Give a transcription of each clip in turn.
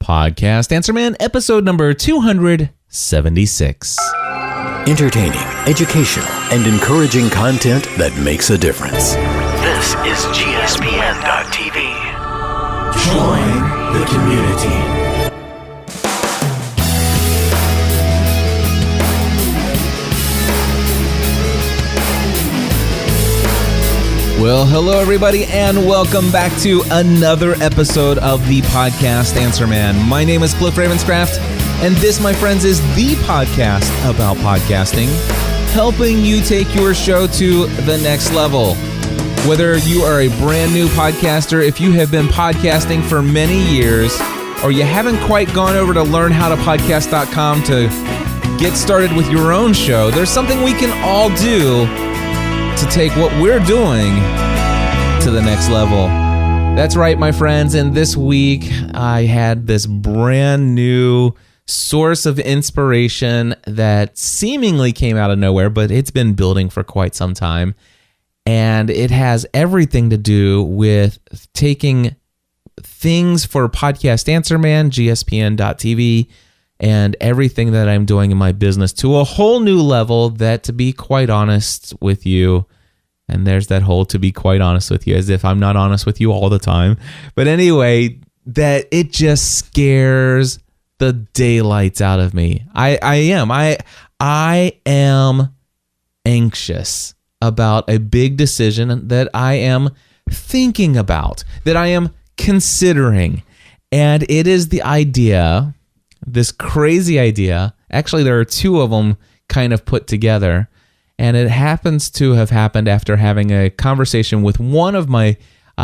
Podcast Answer Man, episode number 276. Entertaining, educational, and encouraging content that makes a difference. This is GSPN.TV. Join the community. Well, hello everybody, and welcome back to another episode of the Podcast Answer Man. My name is Cliff Ravenscraft, and this, my friends, is the podcast about podcasting, helping you take your show to the next level. Whether you are a brand new podcaster, if you have been podcasting for many years, or you haven't quite gone over to learnhowtopodcast.com to get started with your own show, there's something we can all do to take what we're doing to the next level. That's right, my friends, and this week I had this brand new source of inspiration that seemingly came out of nowhere, but it's been building for quite some time, and it has everything to do with taking things for Podcast Answer Man, GSPN.TV, and everything that I'm doing in my business to a whole new level that, to be quite honest with you, and there's that whole to be quite honest with you, as if I'm not honest with you all the time. But anyway, that it just scares the daylights out of me. I am anxious about a big decision that I am thinking about, that I am considering. And it is the idea, this crazy idea. Actually, there are two of them kind of put together, and it happens to have happened after having a conversation with one of my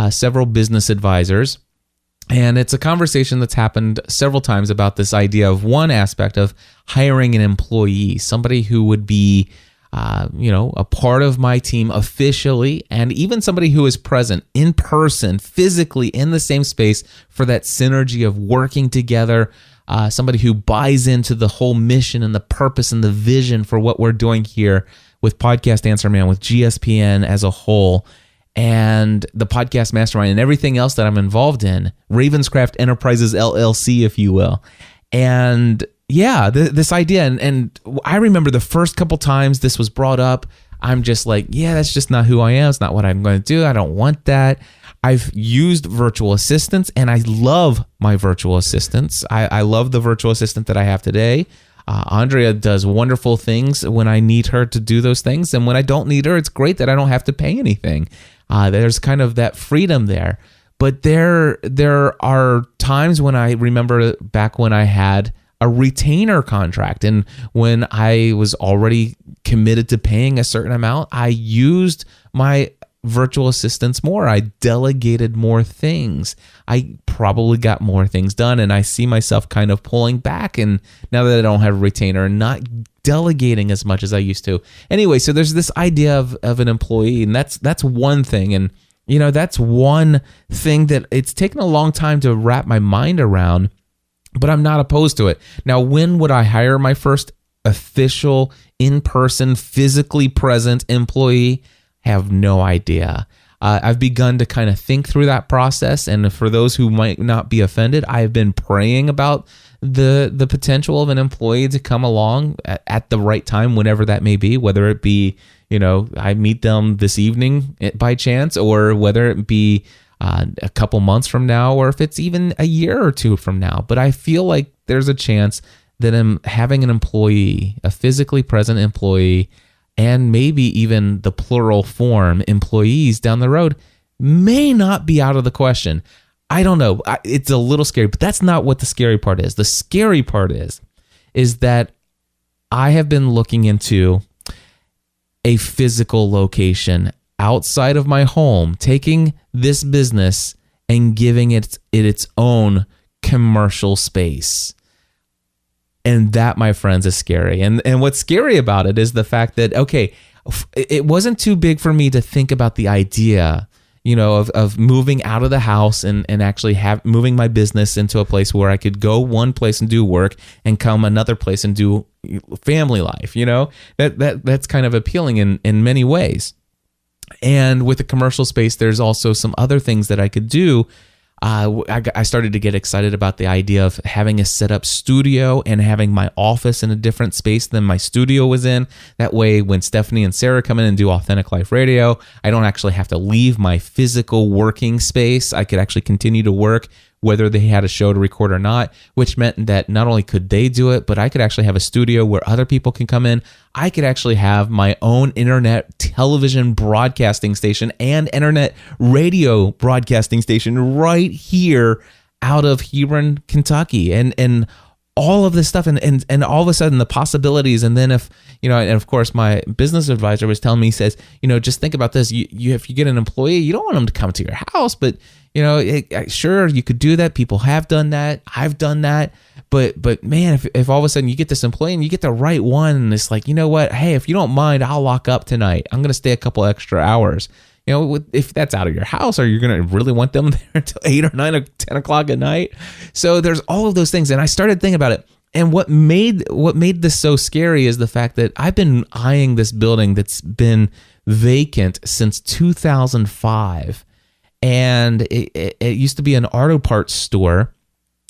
several business advisors. And it's a conversation that's happened several times about this idea of one aspect of hiring an employee, somebody who would be a part of my team officially, and even somebody who is present in person, physically in the same space for that synergy of working together. Somebody who buys into the whole mission and the purpose and the vision for what we're doing here with Podcast Answer Man, with GSPN as a whole, and the Podcast Mastermind and everything else that I'm involved in, Ravenscraft Enterprises LLC, if you will. And yeah, this idea, and I remember the first couple times this was brought up, I'm just like, yeah, that's just not who I am. It's not what I'm going to do. I don't want that. I've used virtual assistants, and I love my virtual assistants. I love the virtual assistant that I have today. Andrea does wonderful things when I need her to do those things, and when I don't need her, it's great that I don't have to pay anything. There's kind of that freedom there. But there are times when I remember back when I had a retainer contract, and when I was already committed to paying a certain amount, I used my virtual assistants more. I delegated more things. I probably got more things done, and I see myself kind of pulling back, and now that I don't have a retainer and not delegating as much as I used to. Anyway, so there's this idea of an employee, and that's one thing, and that's one thing that it's taken a long time to wrap my mind around, but I'm not opposed to it. Now, when would I hire my first official, in-person, physically present employee? Have no idea. I've begun to kind of think through that process, and for those who might not be offended, I have been praying about the potential of an employee to come along at the right time, whenever that may be, whether it be, I meet them this evening by chance, or whether it be a couple months from now, or if it's even a year or two from now. But I feel like there's a chance that I'm having an employee, a physically present employee, and maybe even the plural form, employees down the road, may not be out of the question. I don't know. It's a little scary, but that's not what the scary part is. The scary part is that I have been looking into a physical location outside of my home, taking this business and giving it its own commercial space. And that, my friends, is scary. And what's scary about it is the fact that, okay, it wasn't too big for me to think about the idea, of moving out of the house and actually moving my business into a place where I could go one place and do work and come another place and do family life. That's kind of appealing in many ways. And with the commercial space, there's also some other things that I could do I started to get excited about the idea of having a set up studio and having my office in a different space than my studio was in. That way, when Stephanie and Sarah come in and do Authentic Life Radio, I don't actually have to leave my physical working space. I could actually continue to work whether they had a show to record or not, which meant that not only could they do it, but I could actually have a studio where other people can come in. I could actually have my own internet television broadcasting station and internet radio broadcasting station right here out of Hebron, Kentucky. And all of this stuff and all of a sudden the possibilities. And then if of course my business advisor was telling me, he says, just think about this. You if you get an employee, you don't want them to come to your house, but sure, you could do that. People have done that. I've done that. But man, if all of a sudden you get this employee and you get the right one, and it's like, you know what? Hey, if you don't mind, I'll lock up tonight. I'm going to stay a couple extra hours. If that's out of your house, or you're going to really want them there until 8 or 9 or 10 o'clock at night. So there's all of those things. And I started thinking about it. And what made this so scary is the fact that I've been eyeing this building that's been vacant since 2005. And it used to be an auto parts store,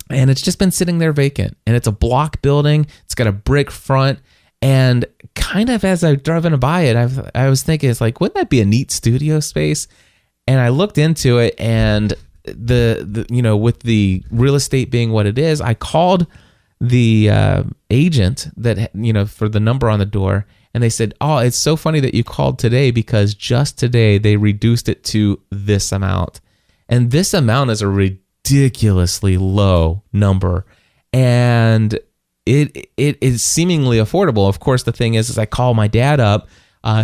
and it's just been sitting there vacant. And it's a block building. It's got a brick front. And kind of as I've driven by it, I was thinking, it's like, wouldn't that be a neat studio space? And I looked into it, and the with the real estate being what it is, I called the agent that for the number on the door. And they said, oh, it's so funny that you called today, because just today they reduced it to this amount. And this amount is a ridiculously low number. And it is seemingly affordable. Of course, the thing is I call my dad up,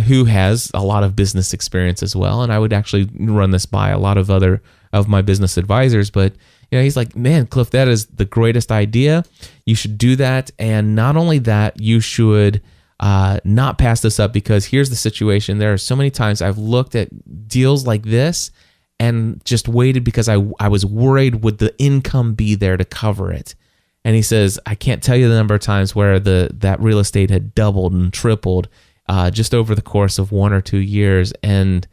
who has a lot of business experience as well. And I would actually run this by a lot of other of my business advisors. But he's like, man, Cliff, that is the greatest idea. You should do that. And not only that, you should not pass this up, because here's the situation. There are so many times I've looked at deals like this and just waited because I was worried, would the income be there to cover it? And he says, I can't tell you the number of times where that real estate had doubled and tripled just over the course of 1 or 2 years. And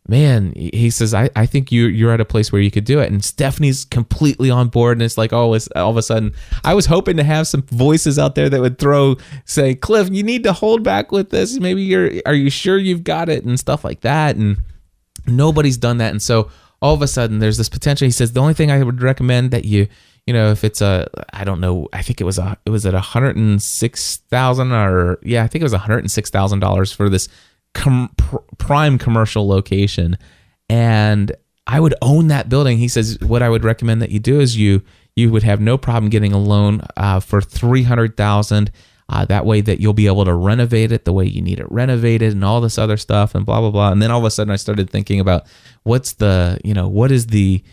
man, he says, I think you're at a place where you could do it. And Stephanie's completely on board. And it's like, all of a sudden, I was hoping to have some voices out there that would say, Cliff, you need to hold back with this. Maybe are you sure you've got it? And stuff like that. And nobody's done that. And so all of a sudden there's this potential. He says, the only thing I would recommend that if it's I don't know, I think it was at $106,000 I think it was $106,000 for this prime commercial location, and I would own that building. He says, what I would recommend that you do is you would have no problem getting a loan for $300,000. That way that you'll be able to renovate it the way you need it renovated and all this other stuff and blah, blah, blah. And then all of a sudden I started thinking about what is the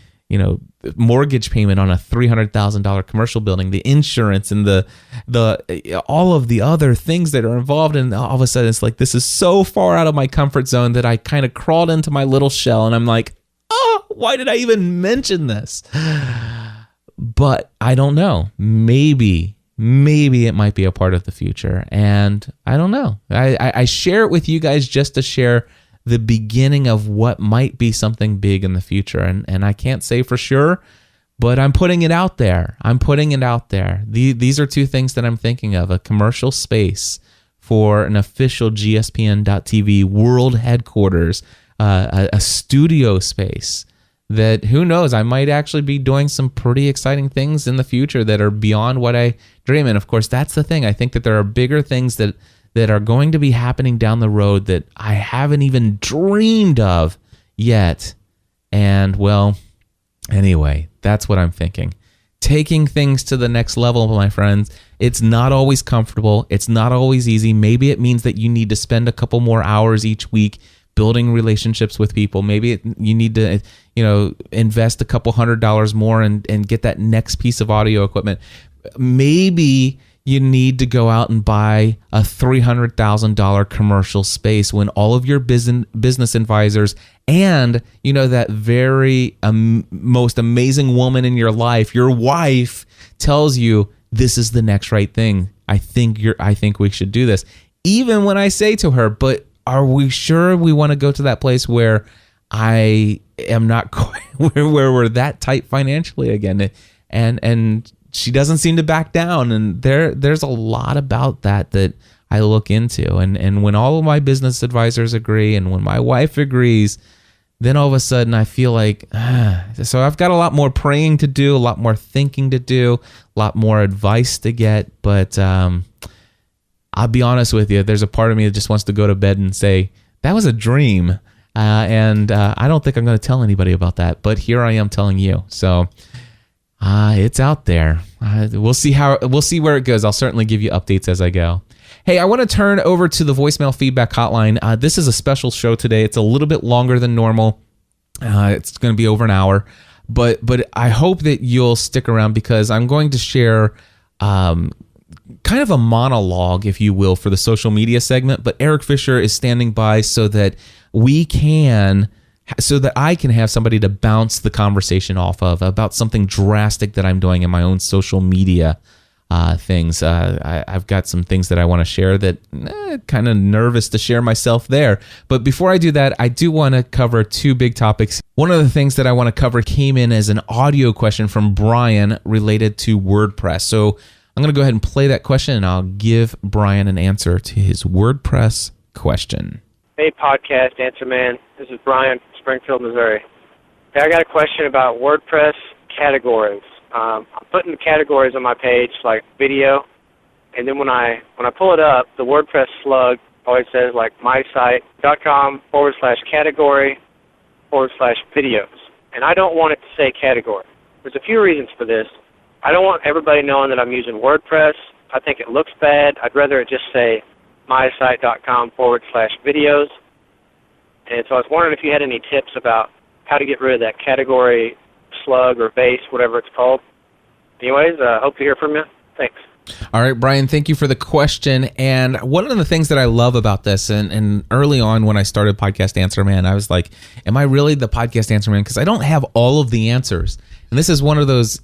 mortgage payment on a $300,000 commercial building, the insurance and the all of the other things that are involved. And all of a sudden it's like, this is so far out of my comfort zone that I kind of crawled into my little shell, and I'm like, oh, why did I even mention this? But I don't know. Maybe it might be a part of the future. And I don't know. I share it with you guys just to share the beginning of what might be something big in the future. And I can't say for sure, but I'm putting it out there. These are two things that I'm thinking of: a commercial space for an official GSPN.TV world headquarters, a studio space that, who knows, I might actually be doing some pretty exciting things in the future that are beyond what I dream. And of course, that's the thing. I think that there are bigger things that are going to be happening down the road that I haven't even dreamed of yet. And well, anyway, that's what I'm thinking. Taking things to the next level, my friends. It's not always comfortable. It's not always easy. Maybe it means that you need to spend a couple more hours each week building relationships with people. Maybe you need to, invest a couple $100 more and get that next piece of audio equipment. Maybe you need to go out and buy a $300,000 commercial space when all of your business advisors and that very most amazing woman in your life, your wife, tells you this is the next right thing. I think we should do this. Even when I say to her, but are we sure we want to go to that place where I am not quite where we're that tight financially again. And she doesn't seem to back down. And there's a lot about that I look into. And when all of my business advisors agree and when my wife agrees, then all of a sudden I feel like, so I've got a lot more praying to do, a lot more thinking to do, a lot more advice to get. But I'll be honest with you, there's a part of me that just wants to go to bed and say, that was a dream. And I don't think I'm going to tell anybody about that. But here I am telling you. So it's out there. We'll see where it goes. I'll certainly give you updates as I go. Hey, I want to turn over to the voicemail feedback hotline. This is a special show today. It's a little bit longer than normal. It's going to be over an hour, but I hope that you'll stick around because I'm going to share kind of a monologue, if you will, for the social media segment. But Eric Fisher is standing by so that I can have somebody to bounce the conversation off of about something drastic that I'm doing in my own social media things. I've got some things that I want to share that kind of nervous to share myself there. But before I do that, I do want to cover two big topics. One of the things that I want to cover came in as an audio question from Brian related to WordPress. So I'm going to go ahead and play that question and I'll give Brian an answer to his WordPress question. Hey, podcast answer man. This is Brian from Springfield, Missouri. Hey, I got a question about WordPress categories. I'm putting the categories on my page, like video, and then when I pull it up, the WordPress slug always says like mysite.com/category/videos. And I don't want it to say category. There's a few reasons for this. I don't want everybody knowing that I'm using WordPress. I think it looks bad. I'd rather it just say mysite.com/videos. And so I was wondering if you had any tips about how to get rid of that category slug or base, whatever it's called. Anyways, hope to hear from you. Thanks. All right, Brian, thank you for the question. And one of the things that I love about this, and early on when I started Podcast Answer Man, I was like, am I really the Podcast Answer Man? Because I don't have all of the answers. And this is one of those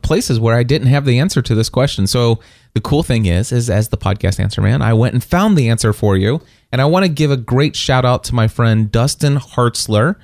places where I didn't have the answer to this question. So the cool thing is as the Podcast Answer Man, I went and found the answer for you. And I want to give a great shout out to my friend Dustin Hartzler.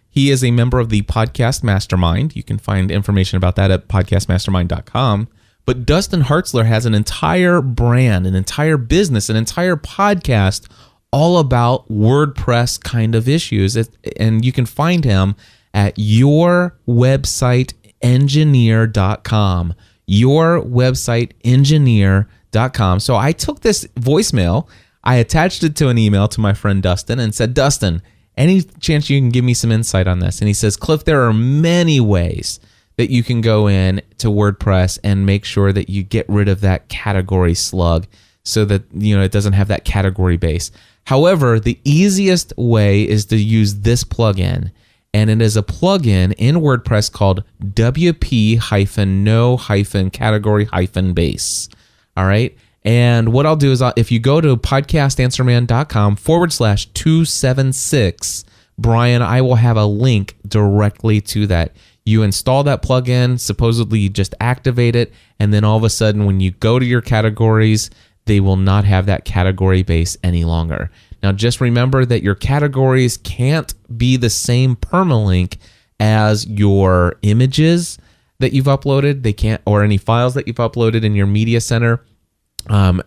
He is a member of the Podcast Mastermind. You can find information about that at podcastmastermind.com. But Dustin Hartzler has an entire brand, an entire business, an entire podcast all about WordPress kind of issues. And you can find him at yourwebsiteengineer.com. Yourwebsiteengineer.com. So I took this voicemail, I attached it to an email to my friend Dustin and said, Dustin, any chance you can give me some insight on this? And he says, Cliff, there are many ways that you can go in to WordPress and make sure that you get rid of that category slug so that it doesn't have that category base. However, the easiest way is to use this plugin, and it is a plugin in WordPress called WP-no-category-base. All right. And what I'll do is if you go to podcastanswerman.com/276, Brian, I will have a link directly to that. You install that plugin, supposedly you just activate it, and then all of a sudden when you go to your categories, they will not have that category base any longer. Now just remember that your categories can't be the same permalink as your images that you've uploaded. They can't, or any files that you've uploaded in your media center.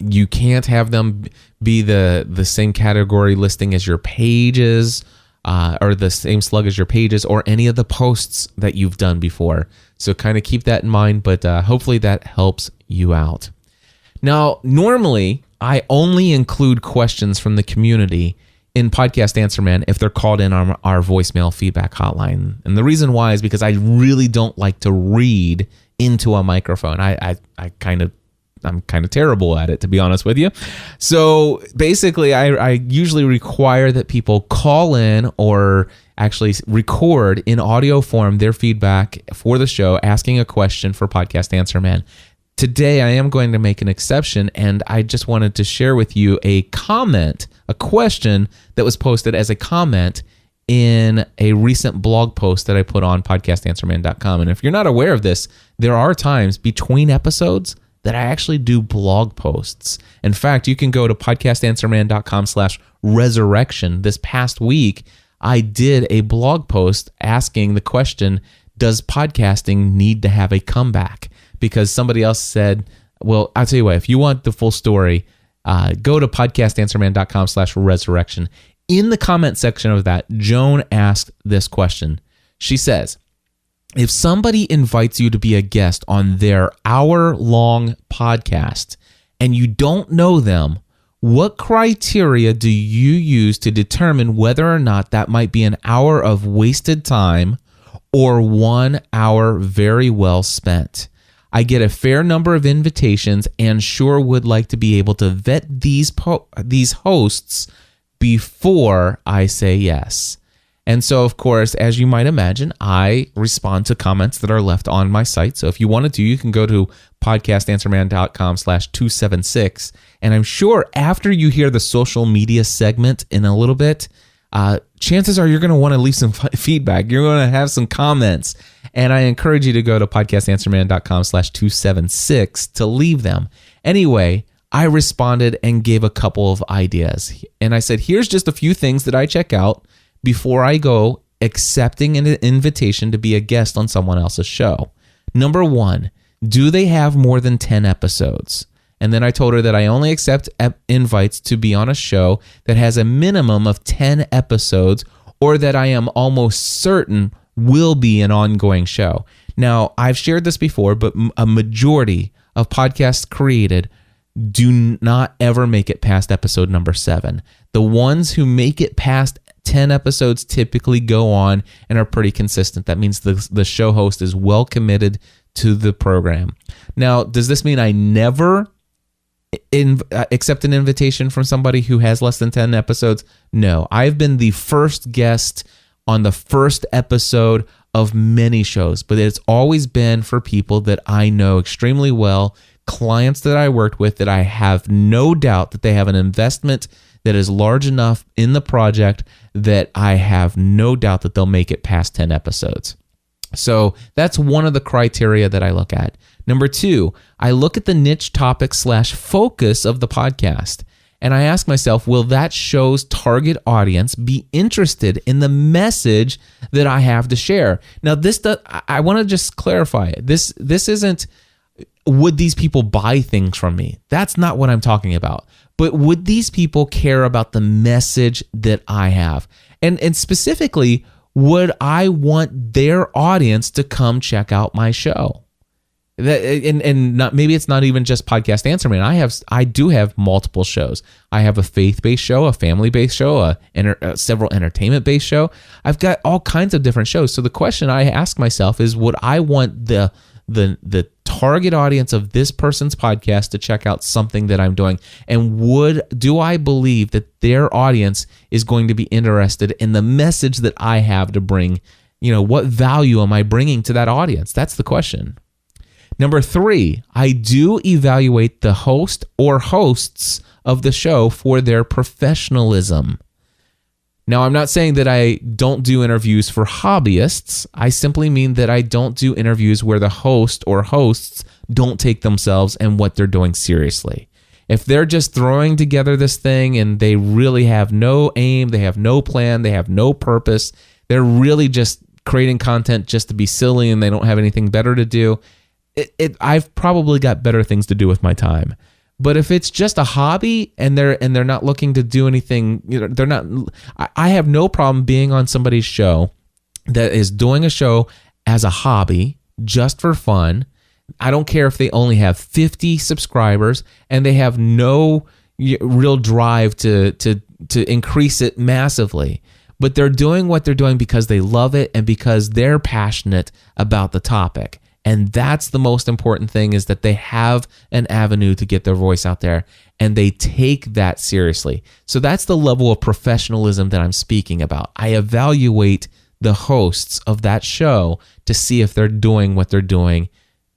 You can't have them be the same category listing as your pages, or the same slug as your pages, or any of the posts that you've done before. So kind of keep that in mind, but hopefully that helps you out. Now, normally, I only include questions from the community in Podcast Answer Man if they're called in on our voicemail feedback hotline. And the reason why is because I really don't like to read into a microphone. I'm kind of terrible at it, to be honest with you. So basically, I usually require that people call in or actually record in audio form their feedback for the show, asking a question for Podcast Answer Man. Today, I am going to make an exception, and I just wanted to share with you a comment, a question that was posted as a comment in a recent blog post that I put on podcastanswerman.com. And if you're not aware of this, there are times between episodes that I actually do blog posts. In fact, you can go to podcastanswerman.com/resurrection. This past week, I did a blog post asking the question, does podcasting need to have a comeback? Because somebody else said, well, I'll tell you what, if you want the full story, go to podcastanswerman.com/resurrection. In the comment section of that, Joan asked this question. She says, if somebody invites you to be a guest on their hour-long podcast and you don't know them, what criteria do you use to determine whether or not that might be an hour of wasted time or 1 hour very well spent? I get a fair number of invitations and sure would like to be able to vet these hosts before I say yes. And so, of course, as you might imagine, I respond to comments that are left on my site. So if you wanted to, you can go to podcastanswerman.com/276. And I'm sure after you hear the social media segment in a little bit, chances are you're going to want to leave some feedback. You're going to have some comments. And I encourage you to go to podcastanswerman.com/276 to leave them. Anyway, I responded and gave a couple of ideas. And I said, here's just a few things that I check out before I go accepting an invitation to be a guest on someone else's show. Number 1, do they have more than 10 episodes? And then I told her that I only accept invites to be on a show that has a minimum of 10 episodes or that I am almost certain will be an ongoing show. Now, I've shared this before, but a majority of podcasts created do not ever make it past episode number 7. The ones who make it past 10 episodes typically go on and are pretty consistent. That means the show host is well committed to the program. Now, does this mean I never accept an invitation from somebody who has less than 10 episodes? No. I've been the first guest on the first episode of many shows, but it's always been for people that I know extremely well, clients that I worked with that I have no doubt that they have an investment that is large enough in the project that I have no doubt that they'll make it past 10 episodes. So that's one of the criteria that I look at. Number 2, I look at the niche topic /focus of the podcast. And I ask myself, will that show's target audience be interested in the message that I have to share? Now, I want to just clarify it. This isn't, would these people buy things from me? That's not what I'm talking about. But would these people care about the message that I have? And specifically, would I want their audience to come check out my show? Maybe it's not even just Podcast Answer Man. I do have multiple shows. I have a faith-based show, a family-based show, several entertainment-based show. I've got all kinds of different shows. So the question I ask myself is, would I want the target audience of this person's podcast to check out something that I'm doing? And do I believe that their audience is going to be interested in the message that I have to bring? What value am I bringing to that audience? That's the question. Number 3, I do evaluate the host or hosts of the show for their professionalism. Now, I'm not saying that I don't do interviews for hobbyists. I simply mean that I don't do interviews where the host or hosts don't take themselves and what they're doing seriously. If they're just throwing together this thing and they really have no aim, they have no plan, they have no purpose, they're really just creating content just to be silly and they don't have anything better to do, I've probably got better things to do with my time. But if it's just a hobby and they're not looking to do anything, they're not. I have no problem being on somebody's show that is doing a show as a hobby just for fun. I don't care if they only have 50 subscribers and they have no real drive to increase it massively. But they're doing what they're doing because they love it and because they're passionate about the topic. And that's the most important thing, is that they have an avenue to get their voice out there and they take that seriously. So that's the level of professionalism that I'm speaking about. I evaluate the hosts of that show to see if they're doing what they're doing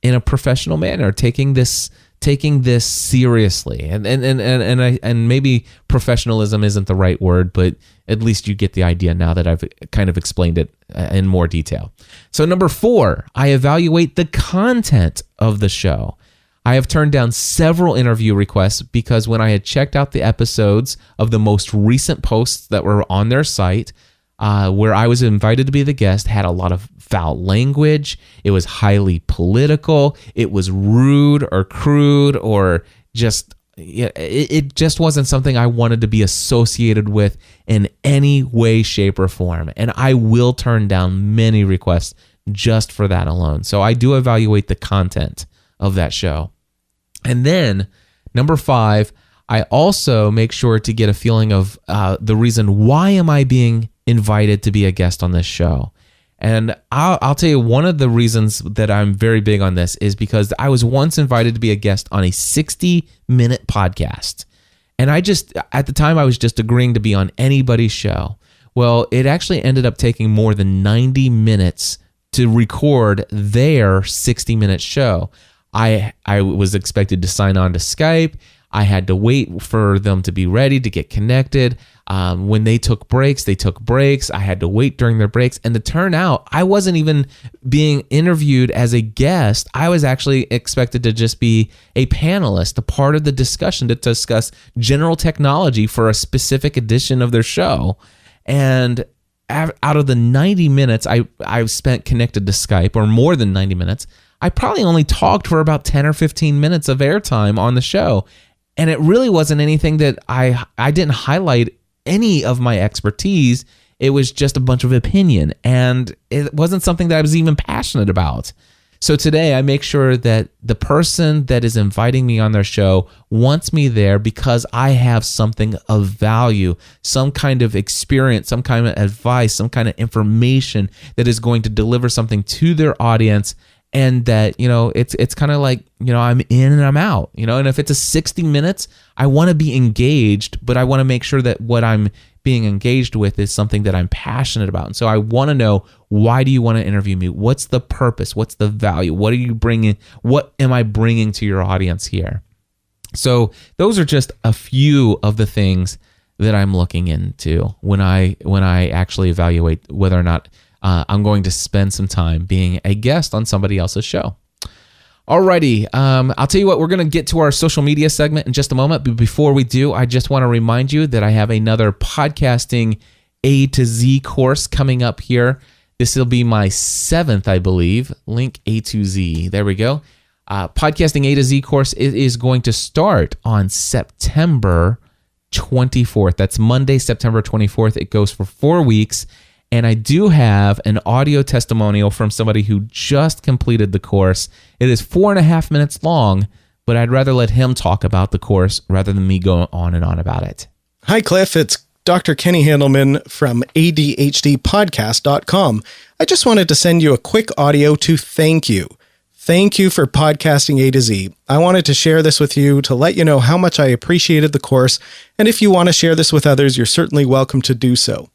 in a professional manner, taking this seriously. And maybe professionalism isn't the right word, but at least you get the idea now that I've kind of explained it in more detail. So number 4, I evaluate the content of the show. I have turned down several interview requests because when I had checked out the episodes of the most recent posts that were on their site, where I was invited to be the guest had a lot of foul language. It was highly political. It was rude or crude or just, it just wasn't something I wanted to be associated with in any way, shape, or form. And I will turn down many requests just for that alone. So I do evaluate the content of that show. And then number 5, I also make sure to get a feeling of the reason why am I being invited to be a guest on this show. And I'll tell you, one of the reasons that I'm very big on this is because I was once invited to be a guest on a 60-minute podcast. And at the time, I was just agreeing to be on anybody's show. Well, it actually ended up taking more than 90 minutes to record their 60-minute show. I was expected to sign on to Skype. I had to wait for them to be ready to get connected. When they took breaks, I had to wait during their breaks. And to turn out, I wasn't even being interviewed as a guest. I was actually expected to just be a panelist, a part of the discussion to discuss general technology for a specific edition of their show. And out of the 90 minutes I've spent connected to Skype, or more than 90 minutes, I probably only talked for about 10 or 15 minutes of airtime on the show. And it really wasn't anything that I didn't highlight any of my expertise. It was just a bunch of opinion, and it wasn't something that I was even passionate about. So today I make sure that the person that is inviting me on their show wants me there because I have something of value, some kind of experience, some kind of advice, some kind of information that is going to deliver something to their audience. And that, it's kind of like, I'm in and I'm out, and if it's a 60 minutes, I want to be engaged, but I want to make sure that what I'm being engaged with is something that I'm passionate about. And so I want to know, why do you want to interview me? What's the purpose? What's the value? What are you bringing? What am I bringing to your audience here? So those are just a few of the things that I'm looking into when I actually evaluate whether or not I'm going to spend some time being a guest on somebody else's show. Alrighty, I'll tell you what, we're going to get to our social media segment in just a moment. But before we do, I just want to remind you that I have another podcasting A to Z course coming up here. This will be my 7th, I believe. Link A to Z. There we go. Podcasting A to Z course is going to start on September 24th. That's Monday, September 24th. It goes for 4 weeks. And I do have an audio testimonial from somebody who just completed the course. It is 4.5 minutes long, but I'd rather let him talk about the course rather than me go on and on about it. Hi, Cliff. It's Dr. Kenny Handelman from ADHDpodcast.com. I just wanted to send you a quick audio to thank you. Thank you for podcasting A to Z. I wanted to share this with you to let you know how much I appreciated the course. And if you want to share this with others, you're certainly welcome to do so.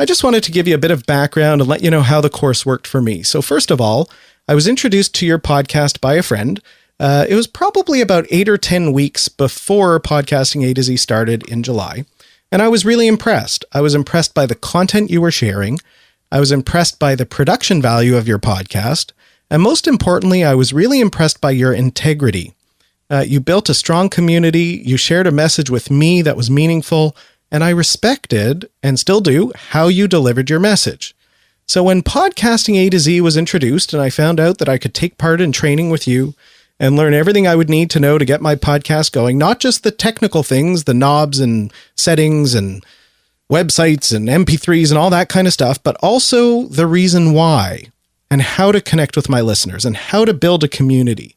I just wanted to give you a bit of background and let you know how the course worked for me. So first of all, I was introduced to your podcast by a friend. It was probably about 8 or 10 weeks before Podcasting A to Z started in July. And I was really impressed. I was impressed by the content you were sharing. I was impressed by the production value of your podcast. And most importantly, I was really impressed by your integrity. You built a strong community. You shared a message with me that was meaningful. And I respected, and still do, how you delivered your message. So when Podcasting A to Z was introduced and I found out that I could take part in training with you and learn everything I would need to know to get my podcast going, not just the technical things, the knobs and settings and websites and MP3s and all that kind of stuff, but also the reason why and how to connect with my listeners and how to build a community,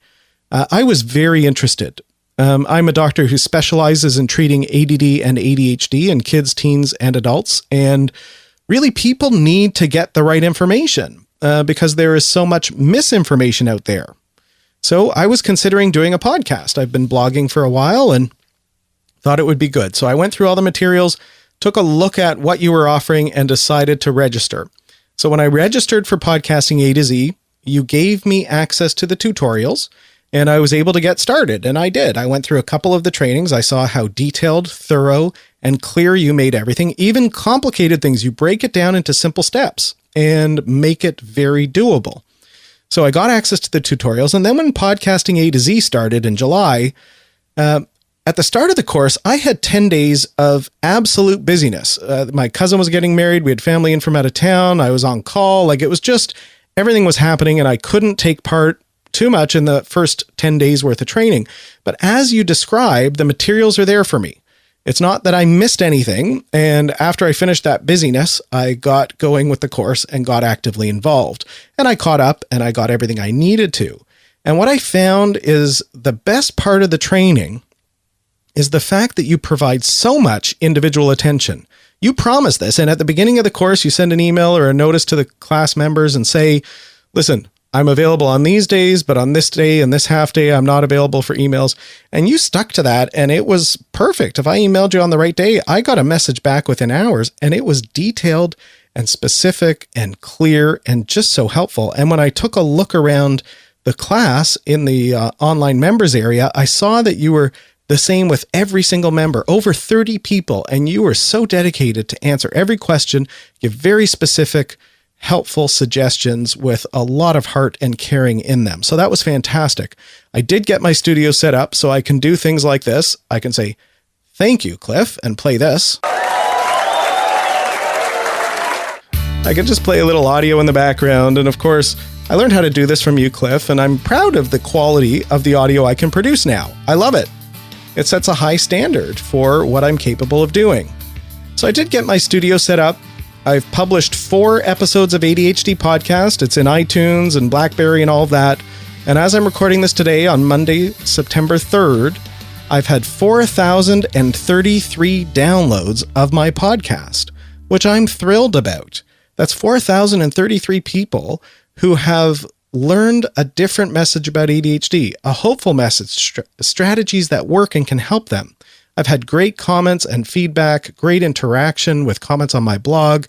I was very interested. I'm a doctor who specializes in treating ADD and ADHD in kids, teens, and adults. And really, people need to get the right information because there is so much misinformation out there. So I was considering doing a podcast. I've been blogging for a while and thought it would be good. So I went through all the materials, took a look at what you were offering, and decided to register. So when I registered for Podcasting A to Z, you gave me access to the tutorials. And I was able to get started, and I did. I went through a couple of the trainings. I saw how detailed, thorough, and clear you made everything. Even complicated things, you break it down into simple steps and make it very doable. So I got access to the tutorials, and then when Podcasting A to Z started in July, at the start of the course, I had 10 days of absolute busyness. My cousin was getting married. We had family in from out of town. I was on call. Like, it was just, everything was happening, and I couldn't take part too much in the first 10 days worth of training. But as you described, the materials are there for me. It's not that I missed anything. And after I finished that busyness, I got going with the course and got actively involved. And I caught up and I got everything I needed to. And what I found is the best part of the training is the fact that you provide so much individual attention. You promise this, and at the beginning of the course, you send an email or a notice to the class members and say, listen, I'm available on these days, but on this day and this half day, I'm not available for emails. And you stuck to that, and it was perfect. If I emailed you on the right day, I got a message back within hours, and it was detailed and specific and clear and just so helpful. And when I took a look around the class in the online members area, I saw that you were the same with every single member, over 30 people, and you were so dedicated to answer every question, give very specific, helpful suggestions with a lot of heart and caring in them. So that was fantastic. I did get my studio set up so I can do things like this. I can say, thank you, Cliff, and play this. I can just play a little audio in the background. And of course, I learned how to do this from you, Cliff, and I'm proud of the quality of the audio I can produce now. I love it. It sets a high standard for what I'm capable of doing. So I did get my studio set up. I've published 4 episodes of ADHD Podcast. It's in iTunes and BlackBerry and all of that. And as I'm recording this today on Monday, September 3rd, I've had 4,033 downloads of my podcast, which I'm thrilled about. That's 4,033 people who have learned a different message about ADHD, a hopeful message, strategies that work and can help them. I've had great comments and feedback, great interaction with comments on my blog,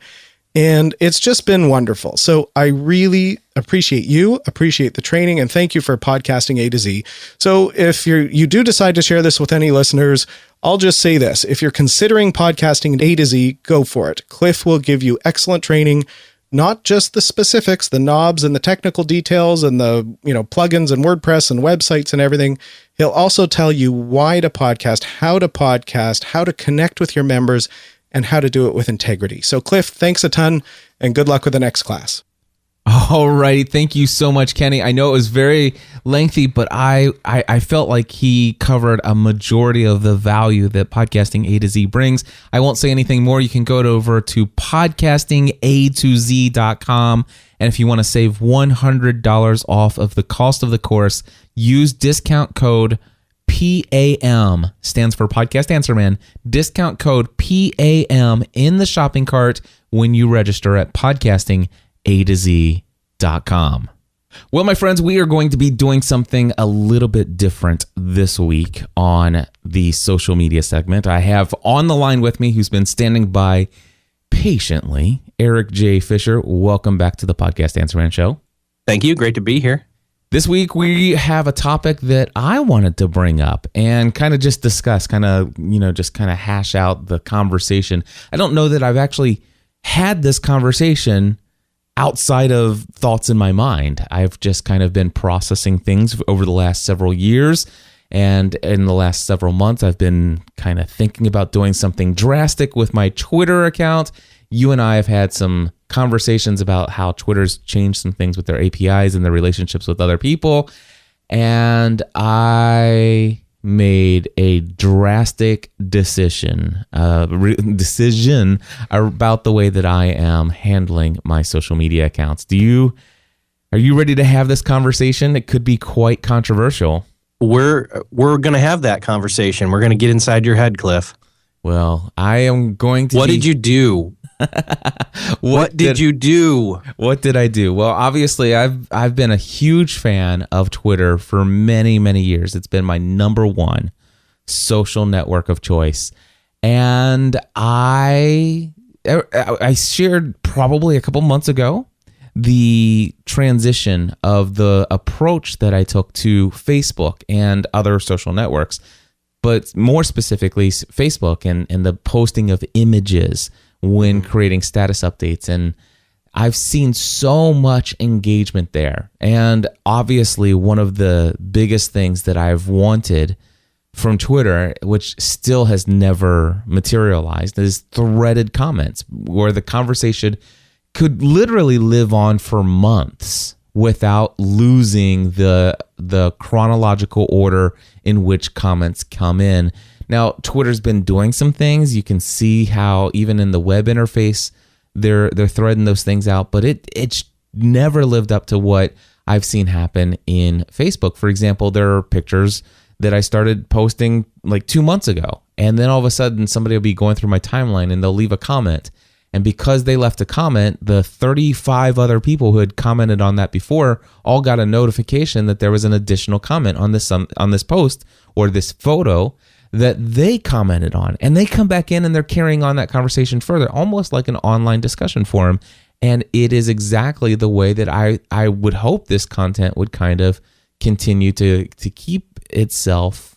and it's just been wonderful. So I really appreciate you, appreciate the training, and thank you for podcasting A to Z. So if you do decide to share this with any listeners, I'll just say this. If you're considering podcasting A to Z, go for it. Cliff will give you excellent training, not just the specifics, the knobs and the technical details and the, plugins and WordPress and websites and everything. He'll also tell you why to podcast, how to connect with your members, and how to do it with integrity. So Cliff, thanks a ton and good luck with the next class. All right. Thank you so much, Kenny. I know it was very lengthy, but I felt like he covered a majority of the value that podcasting A to Z brings. I won't say anything more. You can go over to podcastinga2z.com. And if you want to save $100 off of the cost of the course, use discount code PAM, stands for Podcast Answer Man, discount code PAM in the shopping cart when you register at podcastinga2z.com. Well, my friends, we are going to be doing something a little bit different this week on the social media segment. I have on the line with me, who's been standing by patiently, Eric J. Fisher. Welcome back to the Podcast Answer Man Show. Thank you. Great to be here. This week, we have a topic that I wanted to bring up and kind of just discuss, just hash out the conversation. I don't know that I've actually had this conversation outside of thoughts in my mind. I've just kind of been processing things over the last several years. And in the last several months, I've been kind of thinking about doing something drastic with my Twitter account. You and I have had some conversations about how Twitter's changed some things with their APIs and their relationships with other people. And I made a drastic decision about the way that I am handling my social media accounts. Are you ready to have this conversation? It could be quite controversial. We're going to have that conversation. We're going to get inside your head, Cliff. Well, I am going to. What did you do? What did you do? What did I do? Well, obviously, I've been a huge fan of Twitter for many, many years. It's been my number one social network of choice. And I shared probably a couple months ago the transition of the approach that I took to Facebook and other social networks, but more specifically Facebook and the posting of images when creating status updates. And I've seen so much engagement there. And obviously, one of the biggest things that I've wanted from Twitter, which still has never materialized, is threaded comments, where the conversation could literally live on for months without losing the chronological order in which comments come in. Now, Twitter's been doing some things. You can see how even in the web interface, they're threading those things out, but it's never lived up to what I've seen happen in Facebook. For example, there are pictures that I started posting like 2 months ago, and then all of a sudden somebody will be going through my timeline and they'll leave a comment. And because they left a comment, the 35 other people who had commented on that before all got a notification that there was an additional comment on this post or this photo that they commented on. And they come back in and they're carrying on that conversation further, almost like an online discussion forum. And it is exactly the way that I would hope this content would kind of continue to keep itself,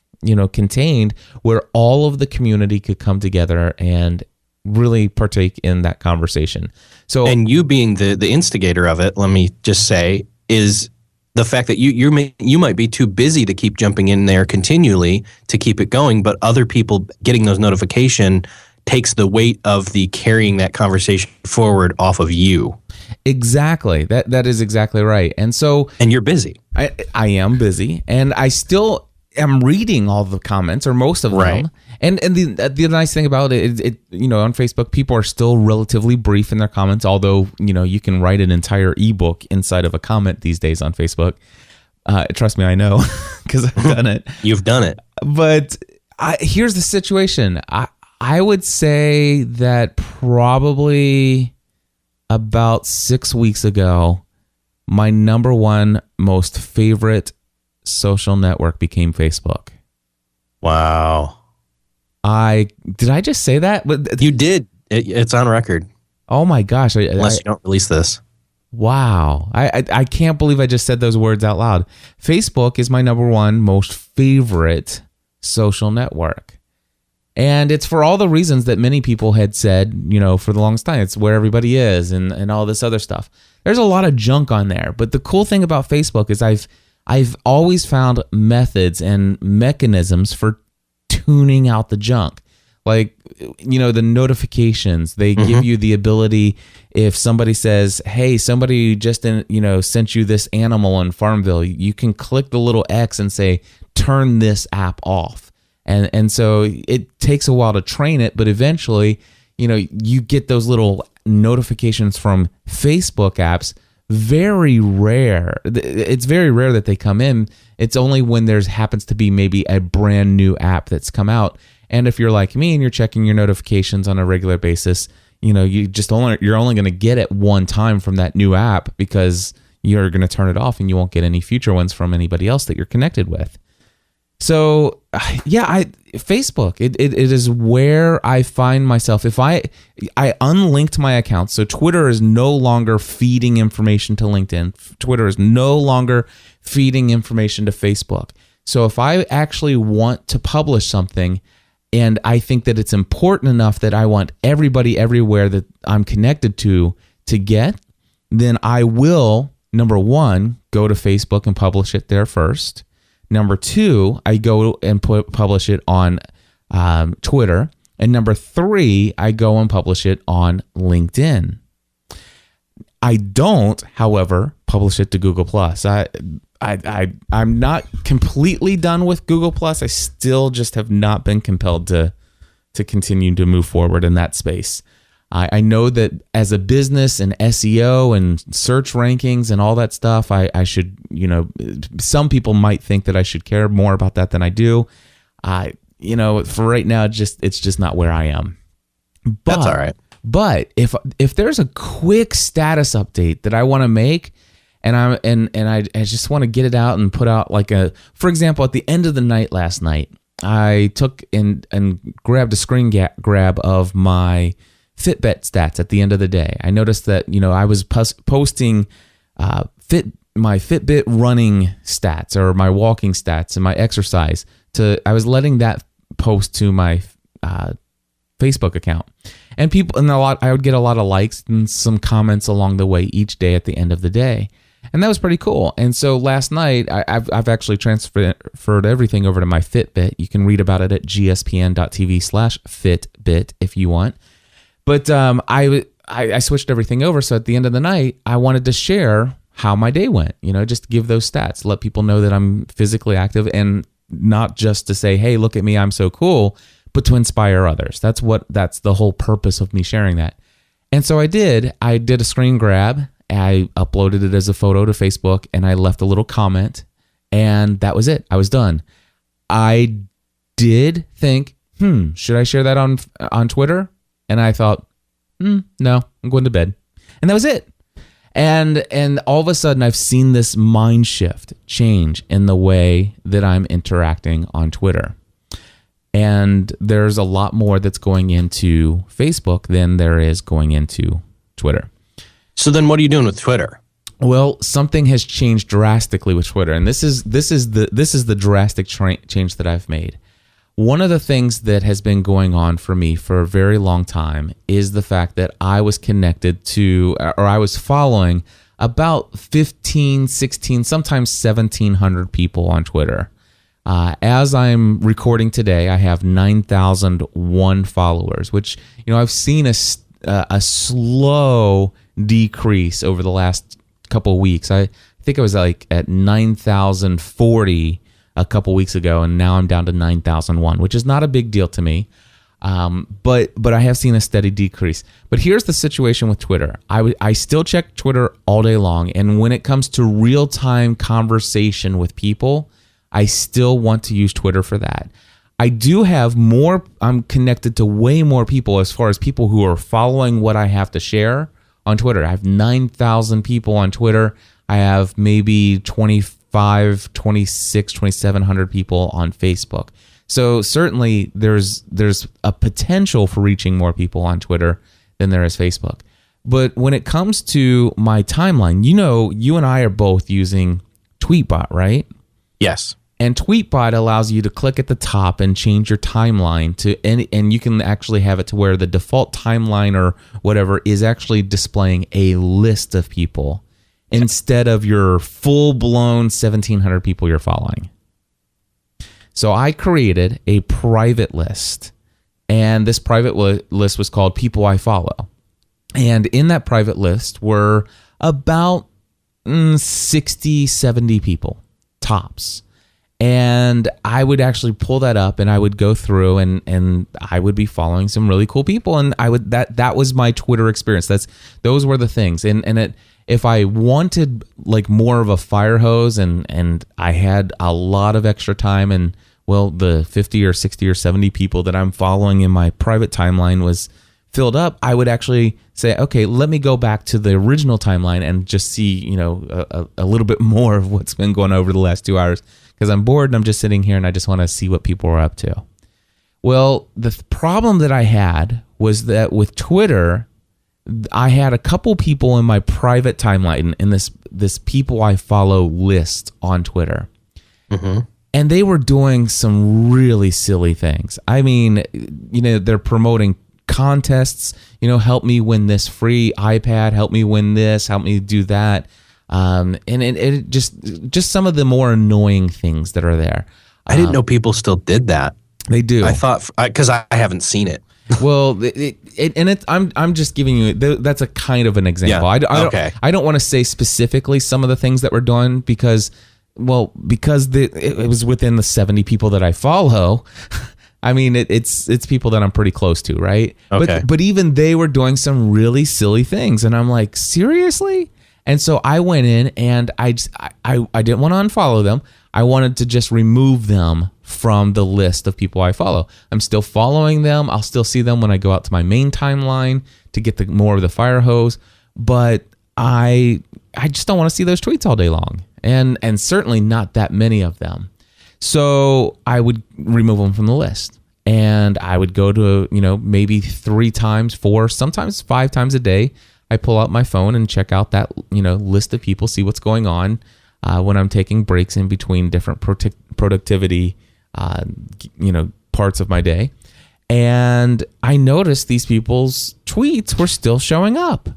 contained, where all of the community could come together and really partake in that conversation. So, and you being the instigator of it, let me just say, is the fact that you might be too busy to keep jumping in there continually to keep it going, but other people getting those notification takes the weight of the carrying that conversation forward off of you. Exactly. That is exactly right. And so, and you're busy. I am busy, and I still am reading all the comments, or most of right. them. And the nice thing about it, on Facebook, people are still relatively brief in their comments, although, you can write an entire ebook inside of a comment these days on Facebook. Trust me, I know, because I've done it. You've done it. But here's the situation. I would say that probably about 6 weeks ago, my number one most favorite social network became Facebook. Wow. Did I just say that? You did. It's on record. Oh my gosh. Unless you don't release this. Wow. I can't believe I just said those words out loud. Facebook is my number one most favorite social network. And it's for all the reasons that many people had said, for the longest time. It's where everybody is and all this other stuff. There's a lot of junk on there. But the cool thing about Facebook is I've always found methods and mechanisms for tuning out the junk. Like, the notifications, they give you the ability, if somebody says, hey, somebody just, sent you this animal in Farmville, you can click the little X and say, turn this app off. And so it takes a while to train it, but eventually, you get those little notifications from Facebook apps. Very rare. It's very rare that they come in. It's only when there's happens to be maybe a brand new app that's come out. And if you're like me and you're checking your notifications on a regular basis, you're only going to get it one time from that new app, because you're going to turn it off and you won't get any future ones from anybody else that you're connected with. So, Facebook, it is where I find myself. If I unlinked my account, so Twitter is no longer feeding information to LinkedIn. Twitter is no longer feeding information to Facebook. So if I actually want to publish something, and I think that it's important enough that I want everybody everywhere that I'm connected to get, then I will, number one, go to Facebook and publish it there first. Number two, I go and publish it on Twitter. And number three, I go and publish it on LinkedIn. I don't, however, publish it to Google+. I'm not completely done with Google+. I still just have not been compelled to continue to move forward in that space. I know that as a business and SEO and search rankings and all that stuff, I should, some people might think that I should care more about that than I do. For right now, it's just not where I am. But, that's all right. But if there's a quick status update that I want to make, and I just want to get it out and put out for example, at the end of the night last night, I took and grabbed a screen grab of my Fitbit stats at the end of the day. I noticed that, I was posting my Fitbit running stats or my walking stats and my exercise I was letting that post to my Facebook account. And I would get a lot of likes and some comments along the way each day at the end of the day. And that was pretty cool. And so last night, I've actually transferred everything over to my Fitbit. You can read about it at gspn.tv/Fitbit if you want. But I switched everything over. So at the end of the night, I wanted to share how my day went, just give those stats, let people know that I'm physically active, and not just to say, hey, look at me, I'm so cool, but to inspire others. That's the whole purpose of me sharing that. And so I did a screen grab. I uploaded it as a photo to Facebook, and I left a little comment, and that was it. I was done. I did think, should I share that on Twitter? And I thought, no, I'm going to bed. And that was it. And all of a sudden, I've seen this mind shift change in the way that I'm interacting on Twitter. And there's a lot more that's going into Facebook than there is going into Twitter. So then what are you doing with Twitter? Well, something has changed drastically with Twitter, and this is the drastic change that I've made. One of the things that has been going on for me for a very long time is the fact that I was connected to, or I was following about 15, 16, sometimes 1,700 people on Twitter. As I'm recording today, I have 9,001 followers, which, I've seen a slow decrease over the last couple of weeks. I think I was like at 9,040 a couple weeks ago, and now I'm down to 9,001, which is not a big deal to me. But I have seen a steady decrease. But here's the situation with Twitter. I still check Twitter all day long, and when it comes to real-time conversation with people, I still want to use Twitter for that. I do have more, I'm connected to way more people as far as people who are following what I have to share on Twitter. I have 9,000 people on Twitter. I have maybe 25, 26, 2,700 people on Facebook. So certainly there's a potential for reaching more people on Twitter than there is Facebook. But when it comes to my timeline, you and I are both using Tweetbot, right? Yes. And Tweetbot allows you to click at the top and change your timeline to, and you can actually have it to where the default timeline or whatever is actually displaying a list of people instead of your full-blown 1,700 people you're following. So I created a private list, and this private list was called People I Follow. And in that private list were about 60, 70 people, tops. And I would actually pull that up, and I would go through, and I would be following some really cool people, and that was my Twitter experience. Those were the things, and if I wanted like more of a fire hose, and I had a lot of extra time, and well, the 50 or 60 or 70 people that I'm following in my private timeline was filled up, I would actually say, okay, let me go back to the original timeline and just see, a little bit more of what's been going on over the last 2 hours. Because I'm bored and I'm just sitting here and I just want to see what people are up to. Well, the problem that I had was that with Twitter, I had a couple people in my private timeline in this people I follow list on Twitter. Mm-hmm. And they were doing some really silly things. I mean, they're promoting contests, help me win this free iPad, help me win this, help me do that. And it just some of the more annoying things that are there. I didn't know people still did that. They do. I thought, because I haven't seen it. Well, I'm just giving you, that's a kind of an example. Yeah. I don't want to say specifically some of the things that were done because it was within the 70 people that I follow. I mean, it's people that I'm pretty close to, right? Okay. But even they were doing some really silly things, and I'm like, seriously? And so I went in and I didn't want to unfollow them. I wanted to just remove them from the list of people I follow. I'm still following them. I'll still see them when I go out to my main timeline to get more of the fire hose. But I just don't want to see those tweets all day long. And certainly not that many of them. So I would remove them from the list. And I would go to, maybe 3 times, 4, sometimes 5 times a day. I pull out my phone and check out that, list of people, see what's going on when I'm taking breaks in between different productivity, parts of my day. And I noticed these people's tweets were still showing up.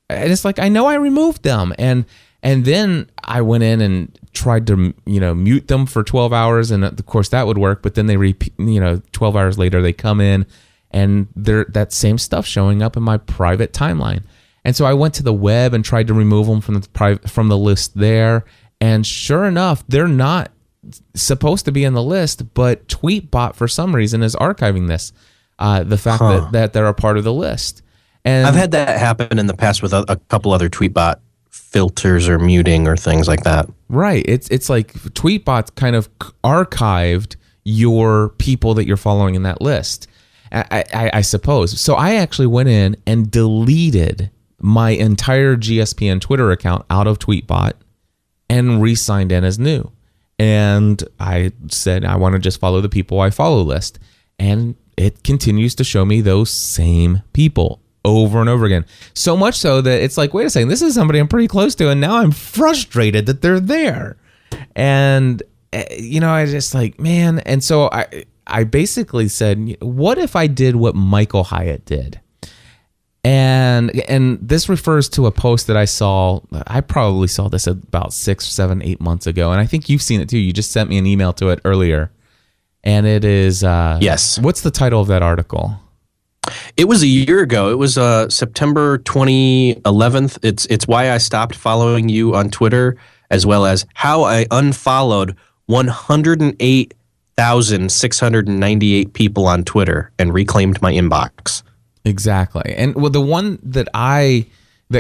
And it's like, I know I removed them. And And then I went in and tried to, mute them for 12 hours. And of course that would work. But then they 12 hours later, they come in and they're that same stuff showing up in my private timeline. And so I went to the web and tried to remove them from the list there. And sure enough, they're not supposed to be in the list, but Tweetbot for some reason is archiving this. The fact that they're a part of the list. And I've had that happen in the past with a couple other Tweetbot filters or muting or things like that. Right. It's like Tweetbot kind of archived your people that you're following in that list, I suppose. So I actually went in and deleted my entire GSPN Twitter account out of Tweetbot and re-signed in as new. And I said, I want to just follow the people I follow list. And it continues to show me those same people over and over again. So much so that it's like, wait a second, this is somebody I'm pretty close to. And now I'm frustrated that they're there. And, I just like, man. And so I basically said, what if I did what Michael Hyatt did? And this refers to a post that I saw. I probably saw this about 6, 7, 8 months ago. And I think you've seen it too. You just sent me an email to it earlier. And it is... yes. What's the title of that article? It was a year ago. It was September 2011. It's why I stopped following you on Twitter, as well as how I unfollowed 108,698 people on Twitter and reclaimed my inbox. Exactly. And the one that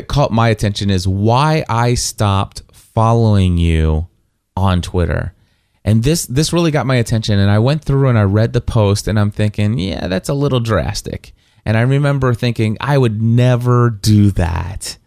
caught my attention is why I stopped following you on Twitter. And this really got my attention. And I went through and I read the post and I'm thinking, yeah, that's a little drastic. And I remember thinking I would never do that.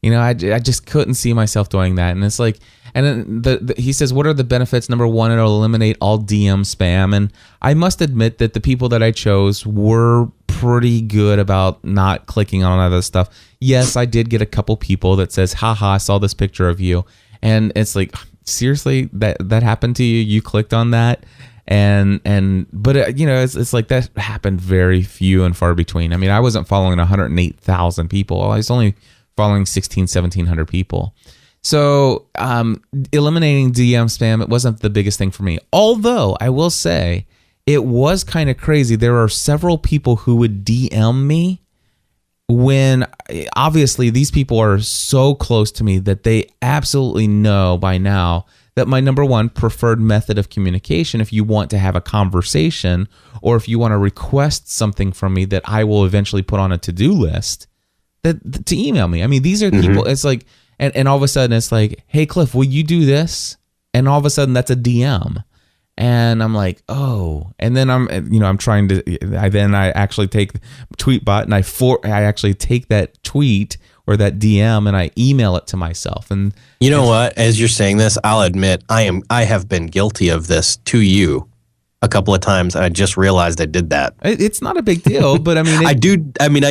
I just couldn't see myself doing that. And it's like, and then he says, what are the benefits? Number one, it'll eliminate all DM spam. And I must admit that the people that I chose were pretty good about not clicking on other stuff. Yes, I did get a couple people that says, haha, I saw this picture of you. And it's like, seriously, that happened to you? You clicked on that? But it's like that happened very few and far between. I mean, I wasn't following 108,000 people. I was only following 1,700 people. So eliminating DM spam, it wasn't the biggest thing for me. Although I will say it was kind of crazy. There are several people who would DM me when obviously these people are so close to me that they absolutely know by now that my number one preferred method of communication, if you want to have a conversation or if you want to request something from me that I will eventually put on a to-do list, that to email me. I mean, these are people, it's like, and all of a sudden it's like, hey, Cliff, will you do this? And all of a sudden that's a DM. And I'm like, oh, and then I'm trying to, I actually take Tweetbot and I actually take that tweet or that DM and I email it to myself. And you know what? As you're saying this, I'll admit I have been guilty of this to you a couple of times. And I just realized I did that. It's not a big deal, but I mean, I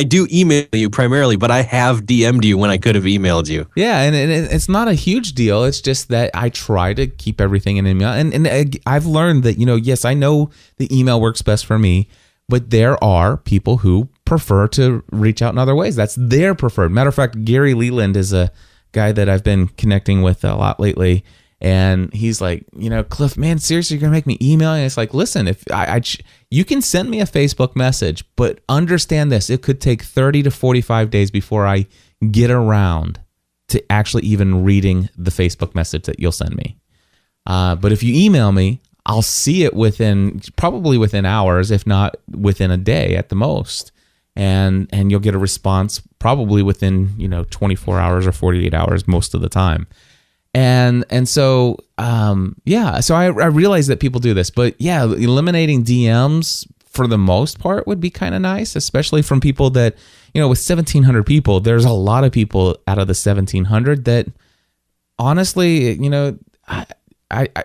do email you primarily, but I have DM'd you when I could have emailed you. Yeah, and it's not a huge deal. It's just that I try to keep everything in email. And I've learned that, yes, I know the email works best for me, but there are people who prefer to reach out in other ways. That's their preferred. Matter of fact, Gary Leland is a guy that I've been connecting with a lot lately. And he's like, Cliff, man, seriously, you're going to make me email? And it's like, listen, if you can send me a Facebook message, but understand this, it could take 30 to 45 days before I get around to actually even reading the Facebook message that you'll send me. But if you email me, I'll see it probably within hours, if not within a day at the most. And you'll get a response probably within, 24 hours or 48 hours most of the time. And so, so I realize that people do this, but yeah, eliminating DMs for the most part would be kind of nice, especially from people that, with 1,700 people, there's a lot of people out of the 1,700 that honestly,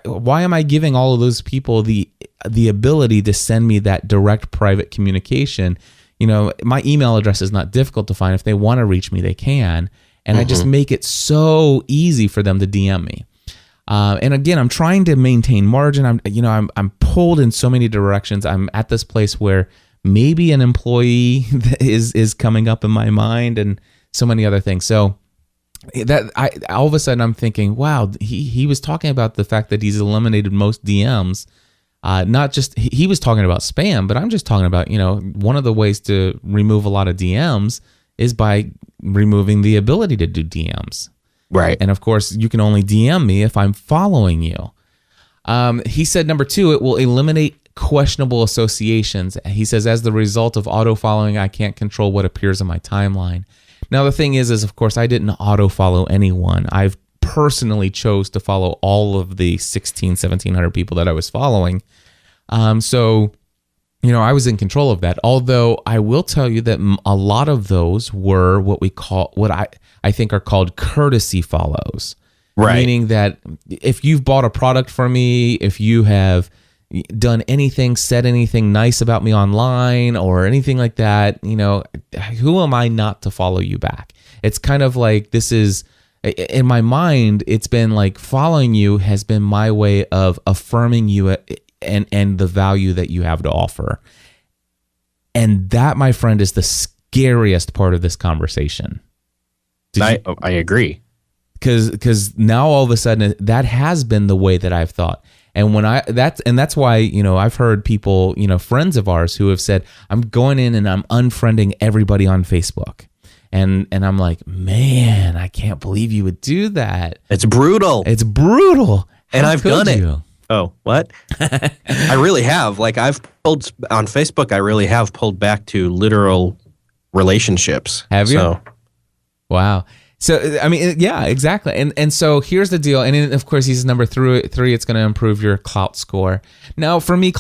why am I giving all of those people the ability to send me that direct private communication? My email address is not difficult to find. If they want to reach me, they can. And I just make it so easy for them to DM me. And again, I'm trying to maintain margin. I'm pulled in so many directions. I'm at this place where maybe an employee is coming up in my mind and so many other things. So that I all of a sudden I'm thinking, wow, he was talking about the fact that he's eliminated most DMs. Not just he was talking about spam, but I'm just talking about, one of the ways to remove a lot of DMs is by removing the ability to do DMs. Right. And of course, you can only DM me if I'm following you. He said, number 2, it will eliminate questionable associations. He says, as the result of auto following, I can't control what appears on my timeline. Now, the thing is of course, I didn't auto follow anyone. I've personally chose to follow all of the 1,700 people that I was following. So, I was in control of that. Although I will tell you that a lot of those were what I think are called courtesy follows. Right. Meaning that if you've bought a product from me, if you have done anything, said anything nice about me online or anything like that, who am I not to follow you back? It's kind of like this is, in my mind, it's been like following you has been my way of affirming you and the value that you have to offer. And that, my friend, is the scariest part of this conversation. I agree. Because now all of a sudden that has been the way that I've thought. And that's why, I've heard people, friends of ours who have said, I'm going in and I'm unfriending everybody on Facebook. And I'm like, man, I can't believe you would do that. It's brutal. It's brutal. And How I've could done it. you? Oh, what? I really have. Like, I've pulled on Facebook, I really have pulled back to literal relationships. Have you? So, wow. So, I mean, yeah, exactly. And so here's the deal. And then, of course, he's number 3. It's going to improve your clout score. Now, for me,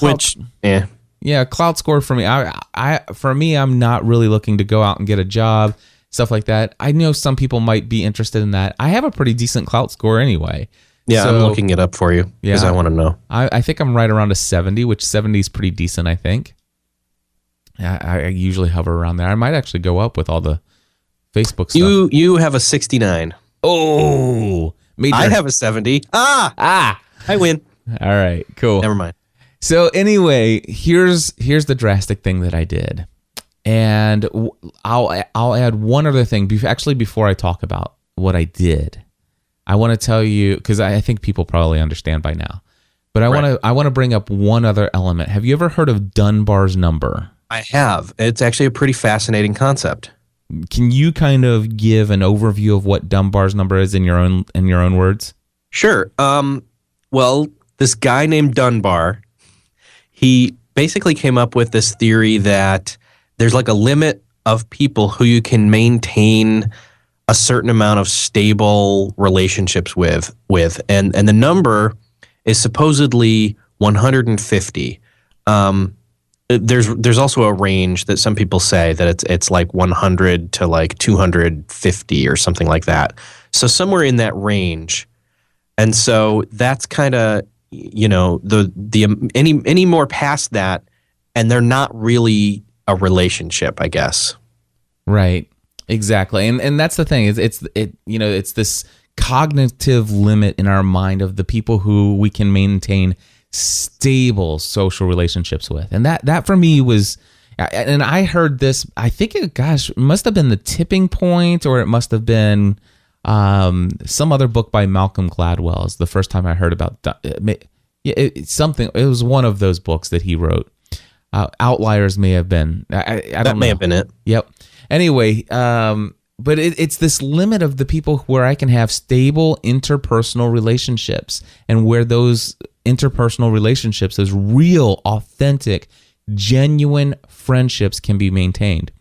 yeah, clout score for me. I'm not really looking to go out and get a job, stuff like that. I know some people might be interested in that. I have a pretty decent clout score anyway. Yeah, so, I'm looking it up for you because I want to know. I think I'm right around a 70, which 70 is pretty decent, I think. I usually hover around there. I might actually go up with all the Facebook stuff. You have a 69. Oh, I have a 70. I win. All right, cool. Never mind. So anyway, here's the drastic thing that I did, and I'll add one other thing. Actually, before I talk about what I did, I want to tell you, because I think people probably understand by now, but I want to bring up one other element. Have you ever heard of Dunbar's number? I have. It's actually a pretty fascinating concept. Can you kind of give an overview of what Dunbar's number is in your own words? Sure. Well, this guy named Dunbar, he basically came up with this theory that there's like a limit of people who you can maintain a certain amount of stable relationships with, and the number is supposedly 150. There's also a range that some people say that it's like 100 to like 250 or something like that. So somewhere in that range. And so that's kind of, any more past that, and they're not really a relationship, I guess. Right. Exactly. And that's the thing, is it's this cognitive limit in our mind of the people who we can maintain stable social relationships with. And that for me was, and I heard this, I think it must have been The Tipping Point, or it must have been some other book by Malcolm Gladwell. Is the first time I heard about something. It was one of those books that he wrote. Outliers may have been. I don't know. That may have been it. Yep. Anyway, but it's this limit of the people where I can have stable interpersonal relationships, and where those interpersonal relationships, those real, authentic, genuine friendships can be maintained.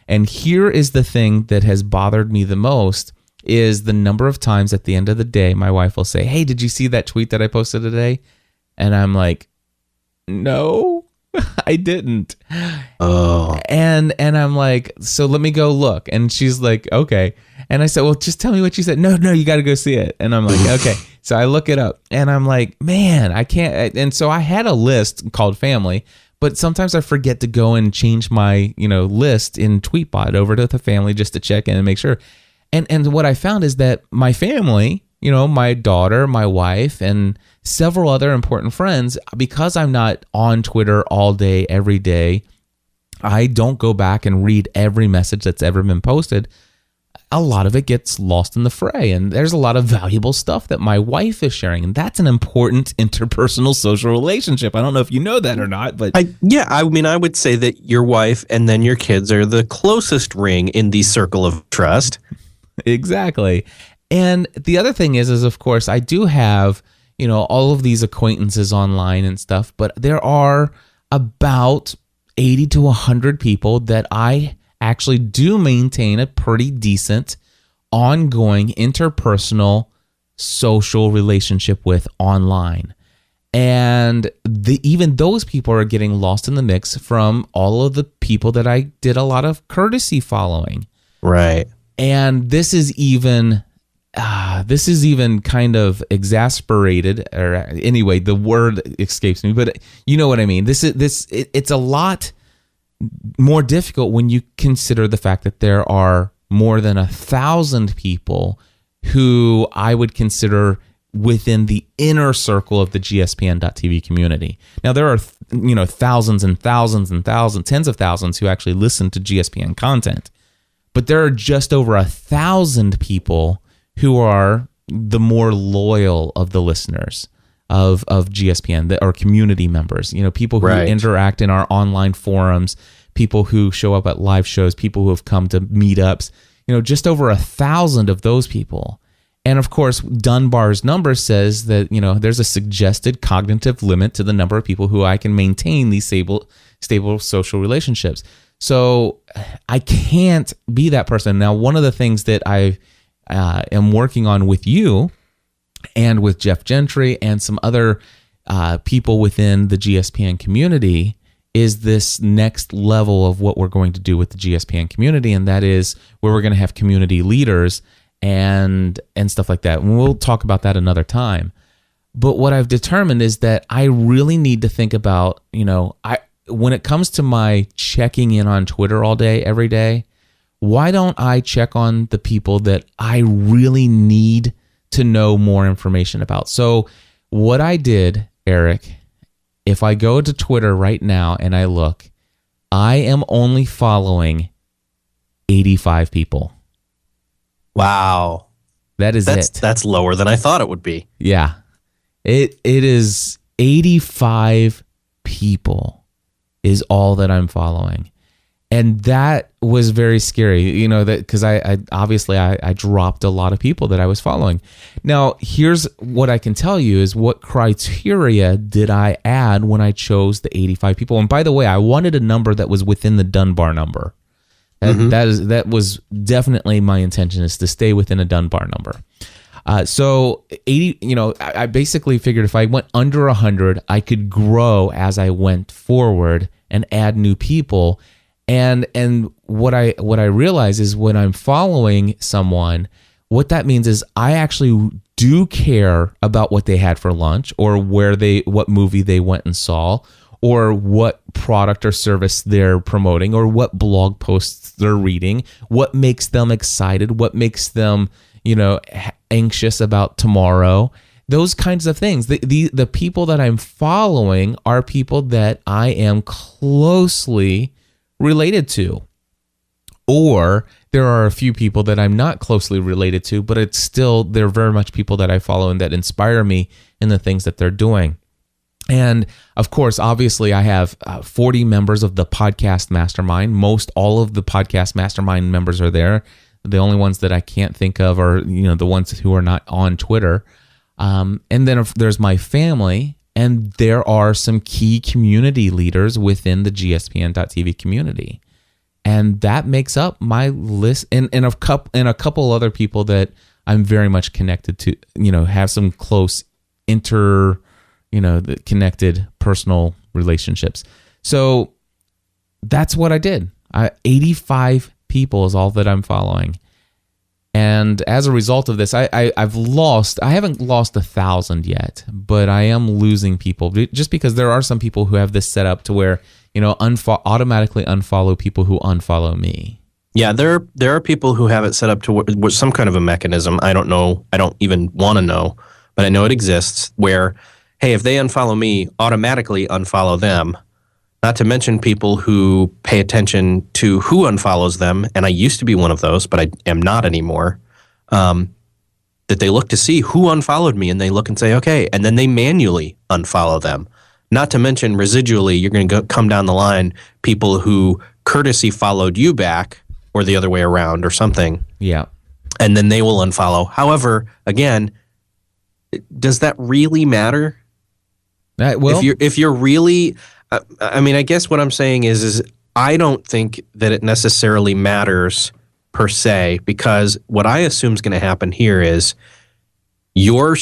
And here is the thing that has bothered me the most, is the number of times at the end of the day, my wife will say, "Hey, did you see that tweet that I posted today?" And I'm like, "No, I didn't." Oh. And I'm like, "So let me go look." And she's like, "Okay." And I said, "Well, just tell me what you said." No, you got to go see it. And I'm like, "Okay." So I look it up, and I'm like, "Man, I can't." And so I had a list called Family, but sometimes I forget to go and change my, list in Tweetbot over to the Family just to check in and make sure. And what I found is that my family, my daughter, my wife, and several other important friends, because I'm not on Twitter all day, every day, I don't go back and read every message that's ever been posted. a lot of it gets lost in the fray. And there's a lot of valuable stuff that my wife is sharing. And that's an important interpersonal social relationship. I don't know if you know that or not, but I would say that your wife and then your kids are the closest ring in the circle of trust. Exactly. And the other thing is of course, I do have, all of these acquaintances online and stuff, but there are about 80 to 100 people that I actually do maintain a pretty decent ongoing interpersonal social relationship with online. And even those people are getting lost in the mix from all of the people that I did a lot of courtesy following. Right. And this is even kind of exasperated, or anyway, the word escapes me, but you know what I mean. It's a lot more difficult when you consider the fact that there are more than 1,000 people who I would consider within the inner circle of the GSPN.TV community. Now there are, thousands and thousands and thousands, tens of thousands who actually listen to GSPN content, but there are just over 1,000 people who are the more loyal of the listeners of GSPN, that are community members, people who interact in our online forums, people who show up at live shows, people who have come to meetups, just over 1,000 of those people. And of course, Dunbar's number says that, there's a suggested cognitive limit to the number of people who I can maintain these stable social relationships. So I can't be that person. Now, one of the things that I am working on with you and with Jeff Gentry and some other people within the GSPN community is this next level of what we're going to do with the GSPN community, and that is where we're going to have community leaders and stuff like that. And we'll talk about that another time. But what I've determined is that I really need to think about, when it comes to my checking in on Twitter all day, every day, why don't I check on the people that I really need to know more information about? So what I did, Eric, if I go to Twitter right now and I look, I am only following 85 people. Wow. That's it. That's lower than I thought it would be. Yeah. It is 85 people is all that I'm following. And that was very scary, that because I obviously dropped a lot of people that I was following. Now, here's what I can tell you is what criteria did I add when I chose the 85 people? And by the way, I wanted a number that was within the Dunbar number. That was definitely my intention, is to stay within a Dunbar number. So 80, I basically figured if I went under 100, I could grow as I went forward and add new people. And what I realize is when I'm following someone, what that means is I actually do care about what they had for lunch, or what movie they went and saw, or what product or service they're promoting, or what blog posts they're reading, what makes them excited, what makes them, anxious about tomorrow. Those kinds of things. The people that I'm following are people that I am closely related to, or there are a few people that I'm not closely related to, but they're very much people that I follow and that inspire me in the things that they're doing. And of course, obviously, I have 40 members of the Podcast Mastermind. Most all of the Podcast Mastermind members are there. The only ones that I can't think of are the ones who are not on Twitter. And then there's my family. And there are some key community leaders within the GSPN.TV community. And that makes up my list. And a couple other people that I'm very much connected to, have some close connected personal relationships. So that's what I did. 85 people is all that I'm following. And as a result of this, I haven't lost 1,000 yet, but I am losing people just because there are some people who have this set up to where, automatically unfollow people who unfollow me. Yeah, there are people who have it set up to some kind of a mechanism. I don't know. I don't even want to know, but I know it exists where, hey, if they unfollow me, automatically unfollow them. Not to mention people who pay attention to who unfollows them, and I used to be one of those, but I am not anymore, that they look to see who unfollowed me, and they look and say, okay, and then they manually unfollow them. Not to mention residually, you're going to come down the line, people who courtesy followed you back or the other way around or something. Yeah. And then they will unfollow. However, again, does that really matter? Well, if you're really, I mean, I guess what I'm saying is I don't think that it necessarily matters per se, because what I assume is going to happen here is you're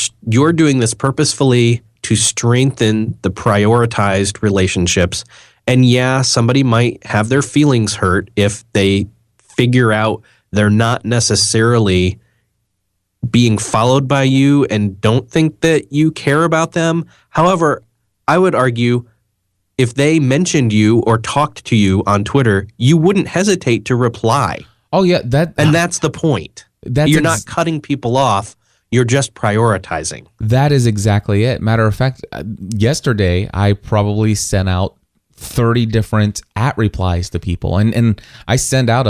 doing this purposefully to strengthen the prioritized relationships. And yeah, somebody might have their feelings hurt if they figure out they're not necessarily being followed by you and don't think that you care about them. However, I would argue if they mentioned you or talked to you on Twitter, you wouldn't hesitate to reply. oh yeah, And that's the point. You're not cutting people off. You're just prioritizing. That is exactly it. Matter of fact, yesterday I probably sent out 30 different @replies to people, and I send out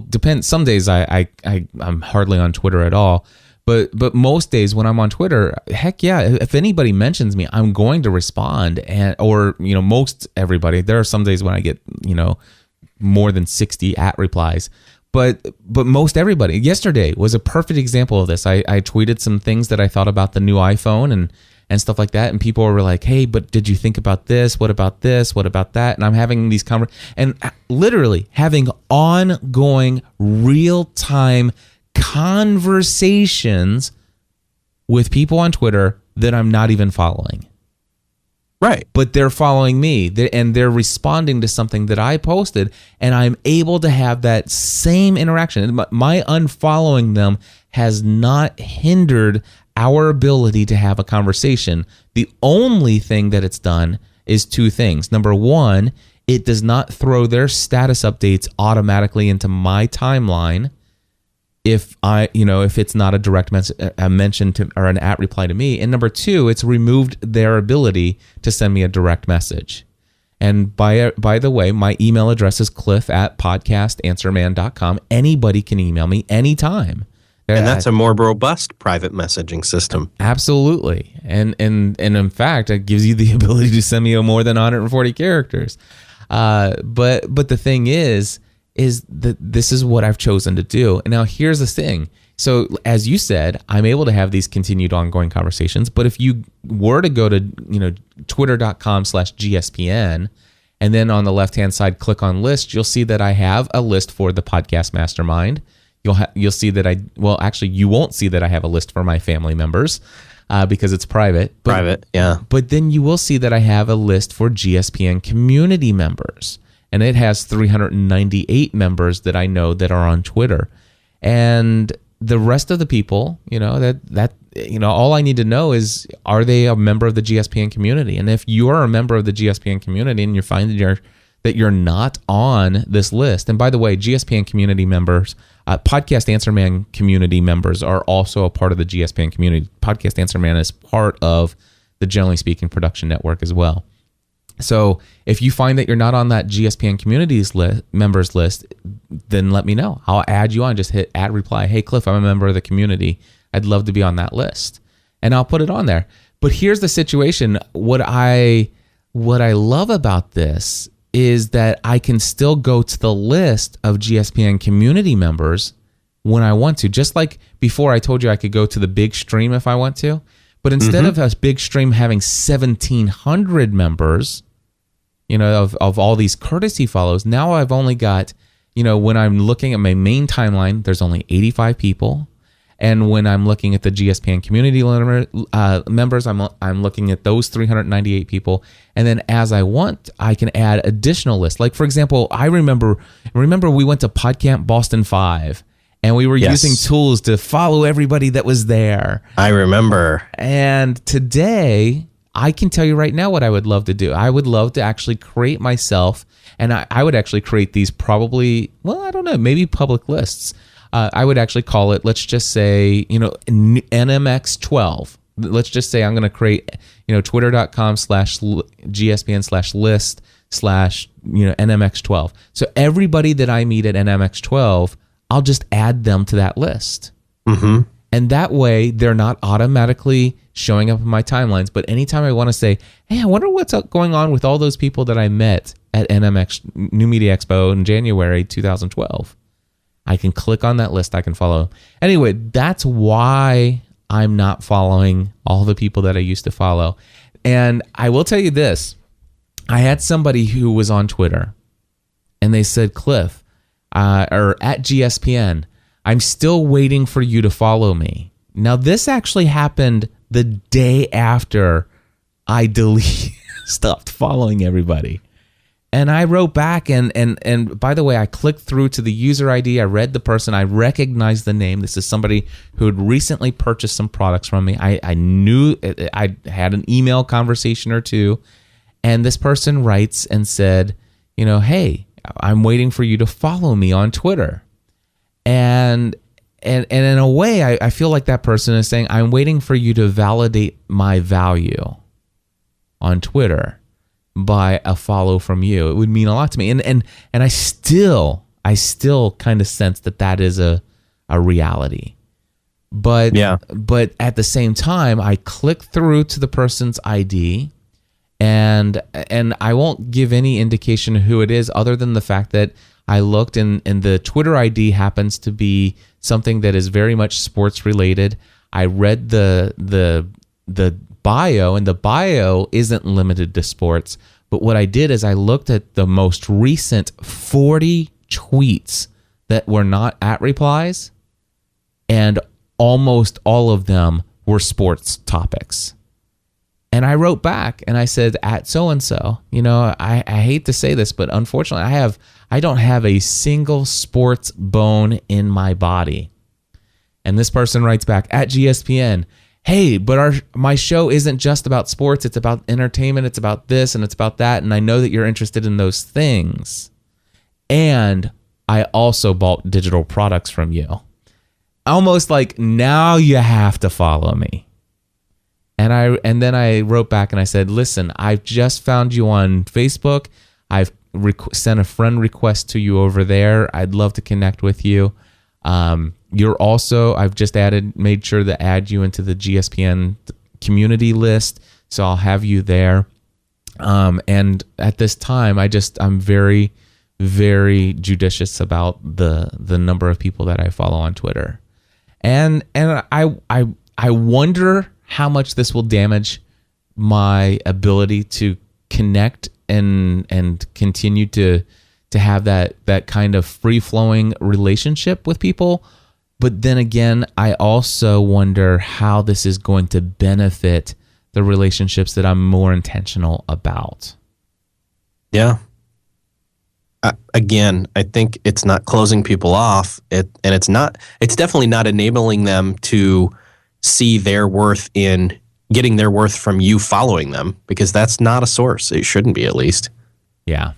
depends. Some days I'm hardly on Twitter at all, but most days when I'm on Twitter, heck yeah, if anybody mentions me, I'm going to respond, or most everybody. There are some days when I get more than 60 @replies. But most everybody. Yesterday was a perfect example of this. I tweeted some things that I thought about the new iPhone and stuff like that, and people were like, "Hey, but did you think about this? What about this? What about that?" And I'm having these and literally having ongoing, real-time conversations with people on Twitter that I'm not even following. Right. But they're following me, and they're responding to something that I posted, and I'm able to have that same interaction. My unfollowing them has not hindered our ability to have a conversation. The only thing that it's done is two things. Number one, it does not throw their status updates automatically into my timeline if it's not a direct mention to or an @reply to me. And number two, it's removed their ability to send me a direct message. And by the way, my email address is cliff@podcastanswerman.com. Anybody can email me anytime. And that's a more robust private messaging system. Absolutely. And in fact, it gives you the ability to send me more than 140 characters. But the thing is that this is what I've chosen to do. And now here's the thing. So as you said, I'm able to have these continued ongoing conversations. But if you were to go to twitter.com/GSPN, and then on the left-hand side, click on list, you'll see that I have a list for the Podcast Mastermind. You'll see that you won't see that I have a list for my family members because it's private. Yeah. But then you will see that I have a list for GSPN community members. And it has 398 members that I know that are on Twitter. And the rest of the people, all I need to know is, are they a member of the GSPN community? And if you are a member of the GSPN community and you find that you're not on this list, and by the way, GSPN community members, Podcast Answer Man community members are also a part of the GSPN community. Podcast Answer Man is part of the Generally Speaking Production Network as well. So if you find that you're not on that GSPN communities members list, then let me know. I'll add you on. Just hit @reply. Hey, Cliff, I'm a member of the community. I'd love to be on that list. And I'll put it on there. But here's the situation. What I love about this is that I can still go to the list of GSPN community members when I want to. Just like before, I told you I could go to the big stream if I want to. But instead of a big stream having 1,700 members, of all these courtesy follows, now I've only got, when I'm looking at my main timeline, there's only 85 people. And when I'm looking at the GSPN community members, I'm looking at those 398 people. And then as I want, I can add additional lists. Like, for example, I remember we went to PodCamp Boston 5. And we were using tools to follow everybody that was there. I remember. And today, I can tell you right now what I would love to do. I would love to actually create myself, and I would actually create these probably, I don't know, maybe public lists. I would actually call it, let's just say, NMX12. Let's just say I'm going to create, twitter.com/GSPN/list NMX12. So everybody that I meet at NMX12, I'll just add them to that list. Mm-hmm. And that way they're not automatically showing up in my timelines. But anytime I want to say, hey, I wonder what's going on with all those people that I met at NMX New Media Expo in January 2012, I can click on that list. I can follow. Anyway, that's why I'm not following all the people that I used to follow. And I will tell you this. I had somebody who was on Twitter and they said, Cliff, or at GSPN, I'm still waiting for you to follow me. Now, this actually happened the day after I stopped following everybody. And I wrote back, and by the way, I clicked through to the user ID. I read the person. I recognized the name. This is somebody who had recently purchased some products from me. I knew I had an email conversation or two. And this person writes and said, hey, I'm waiting for you to follow me on Twitter. And in a way, I feel like that person is saying, I'm waiting for you to validate my value on Twitter by a follow from you. It would mean a lot to me. And I still kind of sense that is a reality. But at the same time, I click through to the person's ID, and I won't give any indication of who it is other than the fact that I looked, and the Twitter ID happens to be something that is very much sports related. I read the bio, and the bio isn't limited to sports. But what I did is I looked at the most recent 40 tweets that were not at replies, and almost all of them were sports topics. And I wrote back and I said, at so-and-so, I hate to say this, but unfortunately I don't have a single sports bone in my body. And this person writes back, at GSPN, hey, but my show isn't just about sports. It's about entertainment. It's about this and it's about that. And I know that you're interested in those things. And I also bought digital products from you. Almost like, now you have to follow me. And then I wrote back and I said, listen, I've just found you on Facebook. I've sent a friend request to you over there. I'd love to connect with you. You're also, I've just made sure to add you into the GSPN community list. So I'll have you there. And at this time, I'm very, very judicious about the number of people that I follow on Twitter. And I wonder how much this will damage my ability to connect and continue to have that kind of free-flowing relationship with people. But then again, I also wonder how this is going to benefit the relationships that I'm more intentional about. Yeah. Again, I think it's not closing people off, and it's definitely not enabling them to see their worth in getting their worth from you following them, because that's not a source. It shouldn't be, at least. Yeah.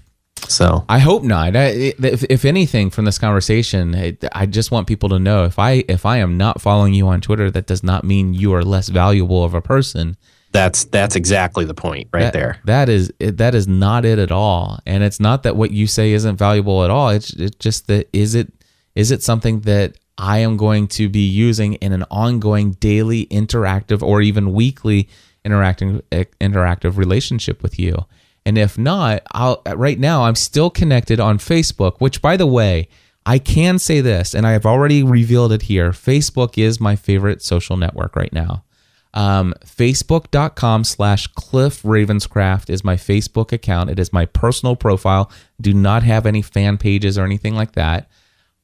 So I hope not. If anything from this conversation, I just want people to know, if I am not following you on Twitter, that does not mean you are less valuable of a person. That's exactly the point right there. That is not it at all. And it's not that what you say isn't valuable at all. It's just that is it something that I am going to be using in an ongoing daily interactive or even weekly interactive relationship with you? And if not, right now I'm still connected on Facebook, which, by the way, I can say this, and I have already revealed it here. Facebook is my favorite social network right now. Facebook.com/Cliff Ravenscraft is my Facebook account. It is my personal profile. Do not have any fan pages or anything like that.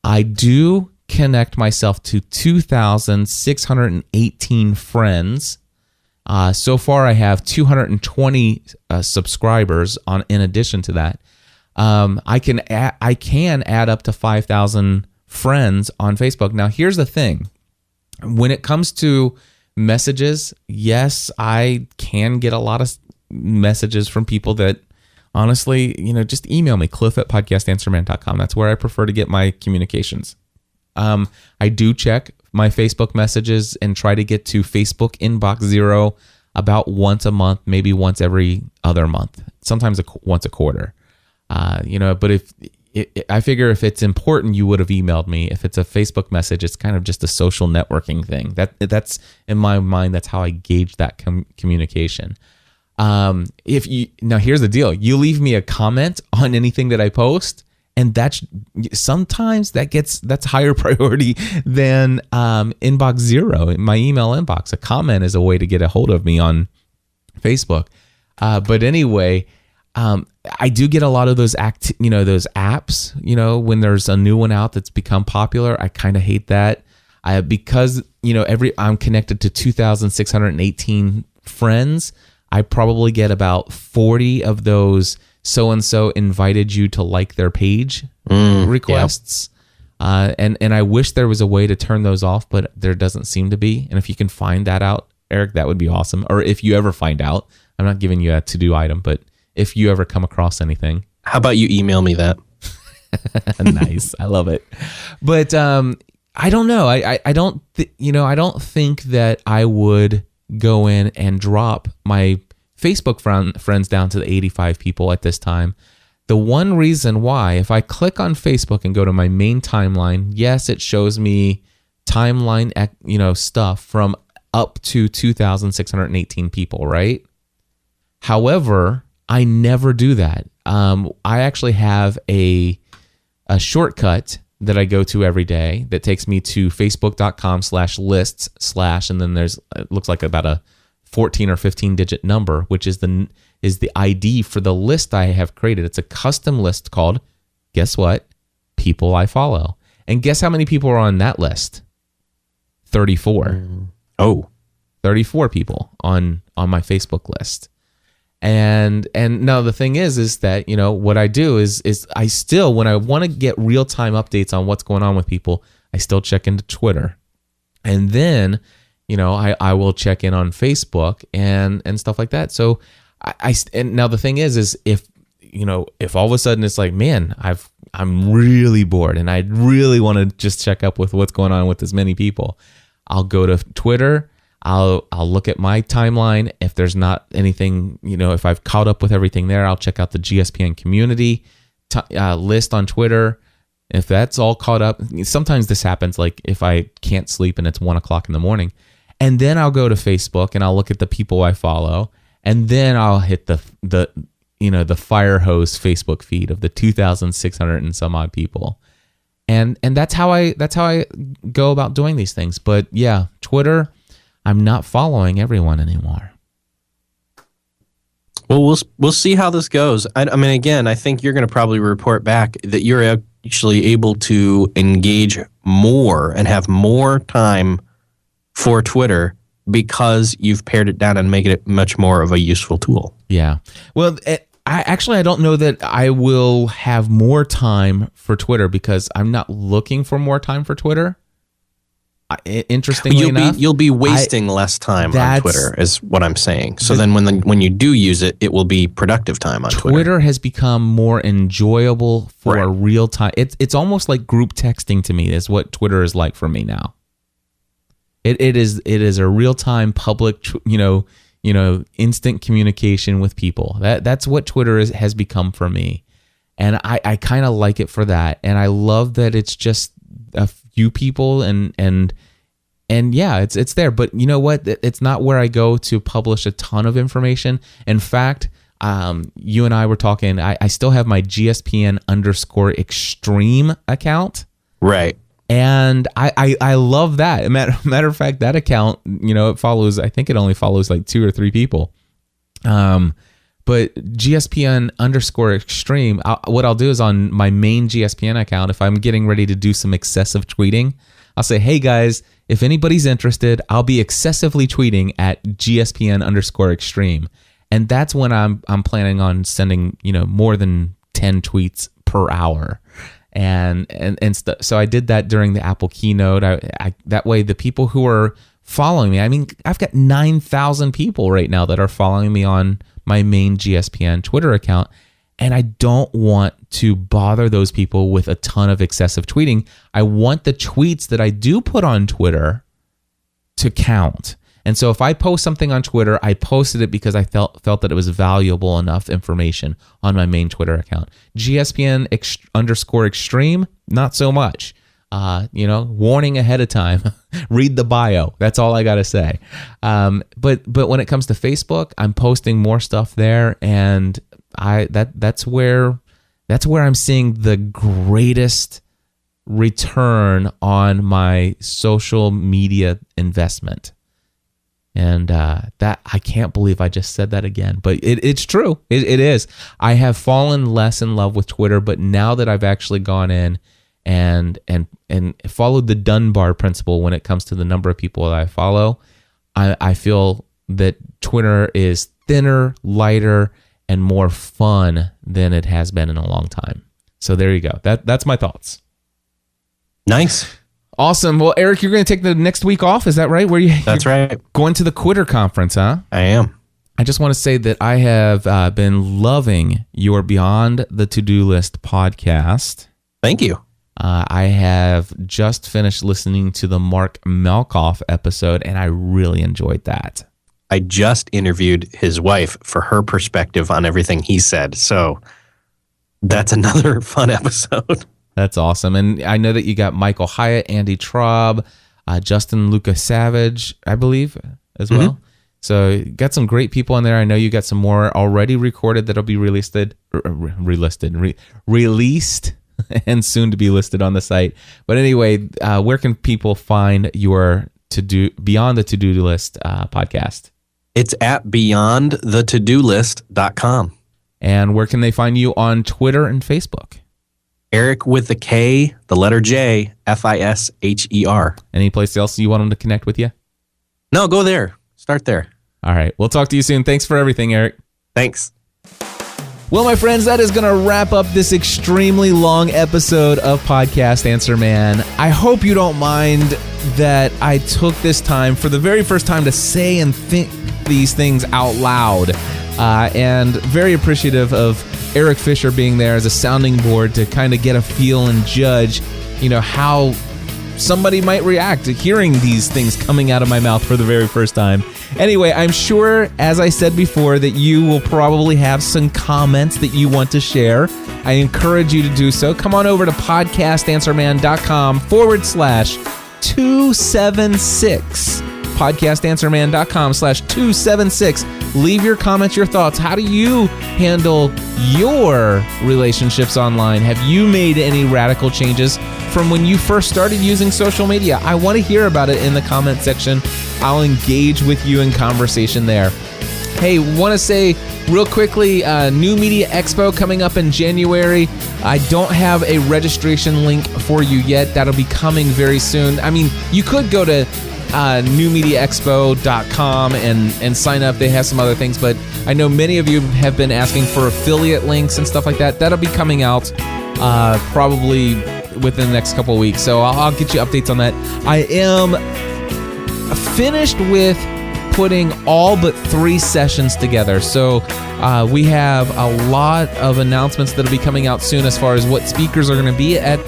I do connect myself to 2,618 friends. So far, I have 220 subscribers in addition to that. I can add up to 5,000 friends on Facebook. Now, here's the thing. When it comes to messages, yes, I can get a lot of messages from people that, honestly, just email me, cliff@podcastanswerman.com. That's where I prefer to get my communications. I do check my Facebook messages and try to get to Facebook inbox 0 about once a month, maybe once every other month, sometimes once a quarter. But if I figure if it's important, you would have emailed me. If it's a Facebook message, it's kind of just a social networking thing. That's in my mind. That's how I gauge that communication. Now here's the deal: you leave me a comment on anything that I post, and that's higher priority than inbox zero in my email inbox. A comment is a way to get a hold of me on Facebook. But anyway. I do get a lot of those those apps, when there's a new one out that's become popular. I kind of hate that. Because I'm connected to 2,618 friends. I probably get about 40 of those so-and-so invited you to like their page requests. Yeah. And I wish there was a way to turn those off, but there doesn't seem to be. And if you can find that out, Eric, that would be awesome. Or if you ever find out, I'm not giving you a to-do item, but if you ever come across anything. How about you email me that? Nice. I love it. But I don't know. I don't think that I would go in and drop my Facebook friends down to the 85 people at this time. The one reason why, if I click on Facebook and go to my main timeline, yes, it shows me timeline, stuff from up to 2,618 people, right? However, I never do that. I actually have a shortcut that I go to every day that takes me to facebook.com/lists/ and then it looks like about a 14 or 15 digit number, which is the ID for the list I have created. It's a custom list called, guess what? People I follow. And guess how many people are on that list? 34. 34 people on my Facebook list. And now the thing is that, what I do is I still, when I want to get real-time updates on what's going on with people, I still check into Twitter. And then, I will check in on Facebook and stuff like that. So and now the thing is if all of a sudden it's like, man, I'm really bored and I really want to just check up with what's going on with as many people, I'll go to Twitter. I'll look at my timeline. If there's not anything, if I've caught up with everything there, I'll check out the GSPN community list on Twitter. If that's all caught up, sometimes this happens, like if I can't sleep and it's 1:00 in the morning, and then I'll go to Facebook and I'll look at the people I follow, and then I'll hit the fire hose Facebook feed of the 2,600 and some odd people, and that's how I go about doing these things. But yeah, Twitter, I'm not following everyone anymore. Well, we'll see how this goes. I mean, again, I think you're going to probably report back that you're actually able to engage more and have more time for Twitter because you've pared it down and made it much more of a useful tool. Yeah. Well, I don't know that I will have more time for Twitter because I'm not looking for more time for Twitter. Interestingly enough, you'll be wasting less time on Twitter, is what I'm saying. So then when you do use it, it will be productive time on Twitter. Twitter has become more enjoyable for real time. It's almost like group texting to me is what Twitter is like for me now. It is a real time public, instant communication with people. That's what Twitter has become for me, and I kind of like it for that. And I love that it's just a few people and yeah, it's there. But you know what? It's not where I go to publish a ton of information. In fact, you and I were talking. I still have my GSPN_extreme account. Right. And I love that. Matter of fact, that account, it follows, I think it only follows like 2 or 3 people. But GSPN_extreme, what I'll do is on my main GSPN account, if I'm getting ready to do some excessive tweeting, I'll say, hey guys, if anybody's interested, I'll be excessively tweeting at GSPN_extreme. And that's when I'm planning on sending, more than 10 tweets per hour. And so I did that during the Apple keynote. I that way the people who are following me, I mean, I've got 9,000 people right now that are following me on my main GSPN Twitter account, and I don't want to bother those people with a ton of excessive tweeting. I want the tweets that I do put on Twitter to count. And so if I post something on Twitter, I posted it because I felt that it was valuable enough information on my main Twitter account. GSPN _extreme, not so much. Warning ahead of time. Read the bio. That's all I got to say. But when it comes to Facebook, I'm posting more stuff there, and that's where I'm seeing the greatest return on my social media investment. And that I can't believe I just said that again, but it's true. It is. I have fallen less in love with Twitter, but now that I've actually gone in and followed the Dunbar principle when it comes to the number of people that I follow, I feel that Twitter is thinner, lighter, and more fun than it has been in a long time. So there you go. That's my thoughts. Nice. Awesome. Well, Eric, you're going to take the next week off. Is that right? That's right. Going to the Quitter conference, huh? I am. I just want to say that I have been loving your Beyond the To-Do List podcast. Thank you. I have just finished listening to the Mark Malkoff episode, and I really enjoyed that. I just interviewed his wife for her perspective on everything he said. So that's another fun episode. That's awesome. And I know that you got Michael Hyatt, Andy Traub, Justin Lucas Savage, I believe, as well. Mm-hmm. So you got some great people in there. I know you got some more already recorded that'll be released and soon to be listed on the site. But anyway, where can people find your Beyond the To-Do List podcast? It's at beyondthetodolist.com. And where can they find you on Twitter and Facebook? Eric with the K, the letter J, Fisher. Any place else you want them to connect with you? No, go there. Start there. All right. We'll talk to you soon. Thanks for everything, Eric. Thanks. Well, my friends, that is going to wrap up this extremely long episode of Podcast Answer Man. I hope you don't mind that I took this time for the very first time to say and think these things out loud. And very appreciative of Eric Fisher being there as a sounding board to kind of get a feel and judge, how somebody might react to hearing these things coming out of my mouth for the very first time. Anyway, I'm sure, as I said before, that you will probably have some comments that you want to share. I encourage you to do so. Come on over to podcastanswerman.com/276. podcastanswerman.com/276. Leave your comments, your thoughts. How do you handle your relationships online? Have you made any radical changes from when you first started using social media? I want to hear about it in the comment section. I'll engage with you in conversation there. Hey, want to say real quickly, New Media Expo coming up in January. I don't have a registration link for you yet. That'll be coming very soon. I mean, you could go to newmediaexpo.com and sign up. They have some other things, but I know many of you have been asking for affiliate links and stuff like that. That'll be coming out probably within the next couple of weeks, so I'll get you updates on that. I am finished with putting all but 3 sessions together, so we have a lot of announcements that'll be coming out soon as far as what speakers are going to be at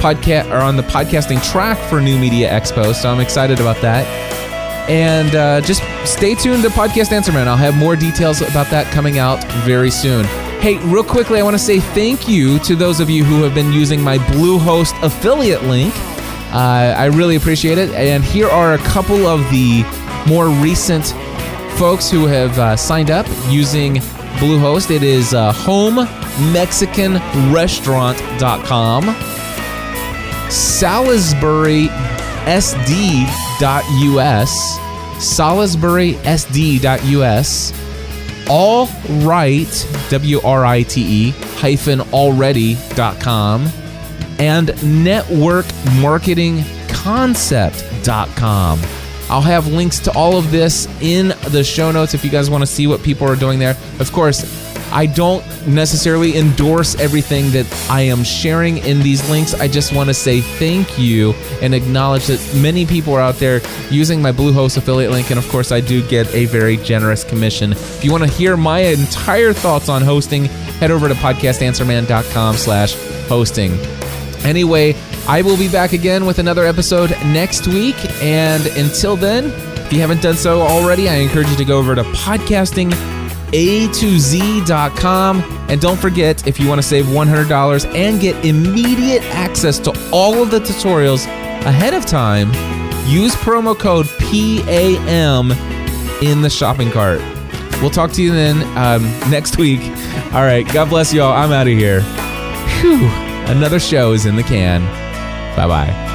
podcast or on the podcasting track for New Media Expo, so I'm excited about that. And just stay tuned to Podcast Answer Man. I'll have more details about that coming out very soon. Hey, real quickly, I want to say thank you to those of you who have been using my Bluehost affiliate link. I really appreciate it. And here are a couple of the more recent folks who have signed up using Bluehost. It is homemexicanrestaurant.com, salisburysd.us, salisburysd.us, allrite, W-R-I-T-E, -already.com, and networkmarketingconcept.com. I'll have links to all of this in the show notes if you guys want to see what people are doing there. Of course, I don't necessarily endorse everything that I am sharing in these links. I just want to say thank you and acknowledge that many people are out there using my Bluehost affiliate link, and of course I do get a very generous commission. If you want to hear my entire thoughts on hosting, head over to podcastanswerman.com/hosting. Anyway, I will be back again with another episode next week, and until then, If you haven't done so already, I encourage you to go over to podcastinga2z.com. And don't forget, if you want to save $100 and get immediate access to all of the tutorials ahead of time, use promo code PAM in the shopping cart. We'll talk to you then next week. All right. God bless you all. I'm out of here. Whew. Another show is in the can. Bye-bye.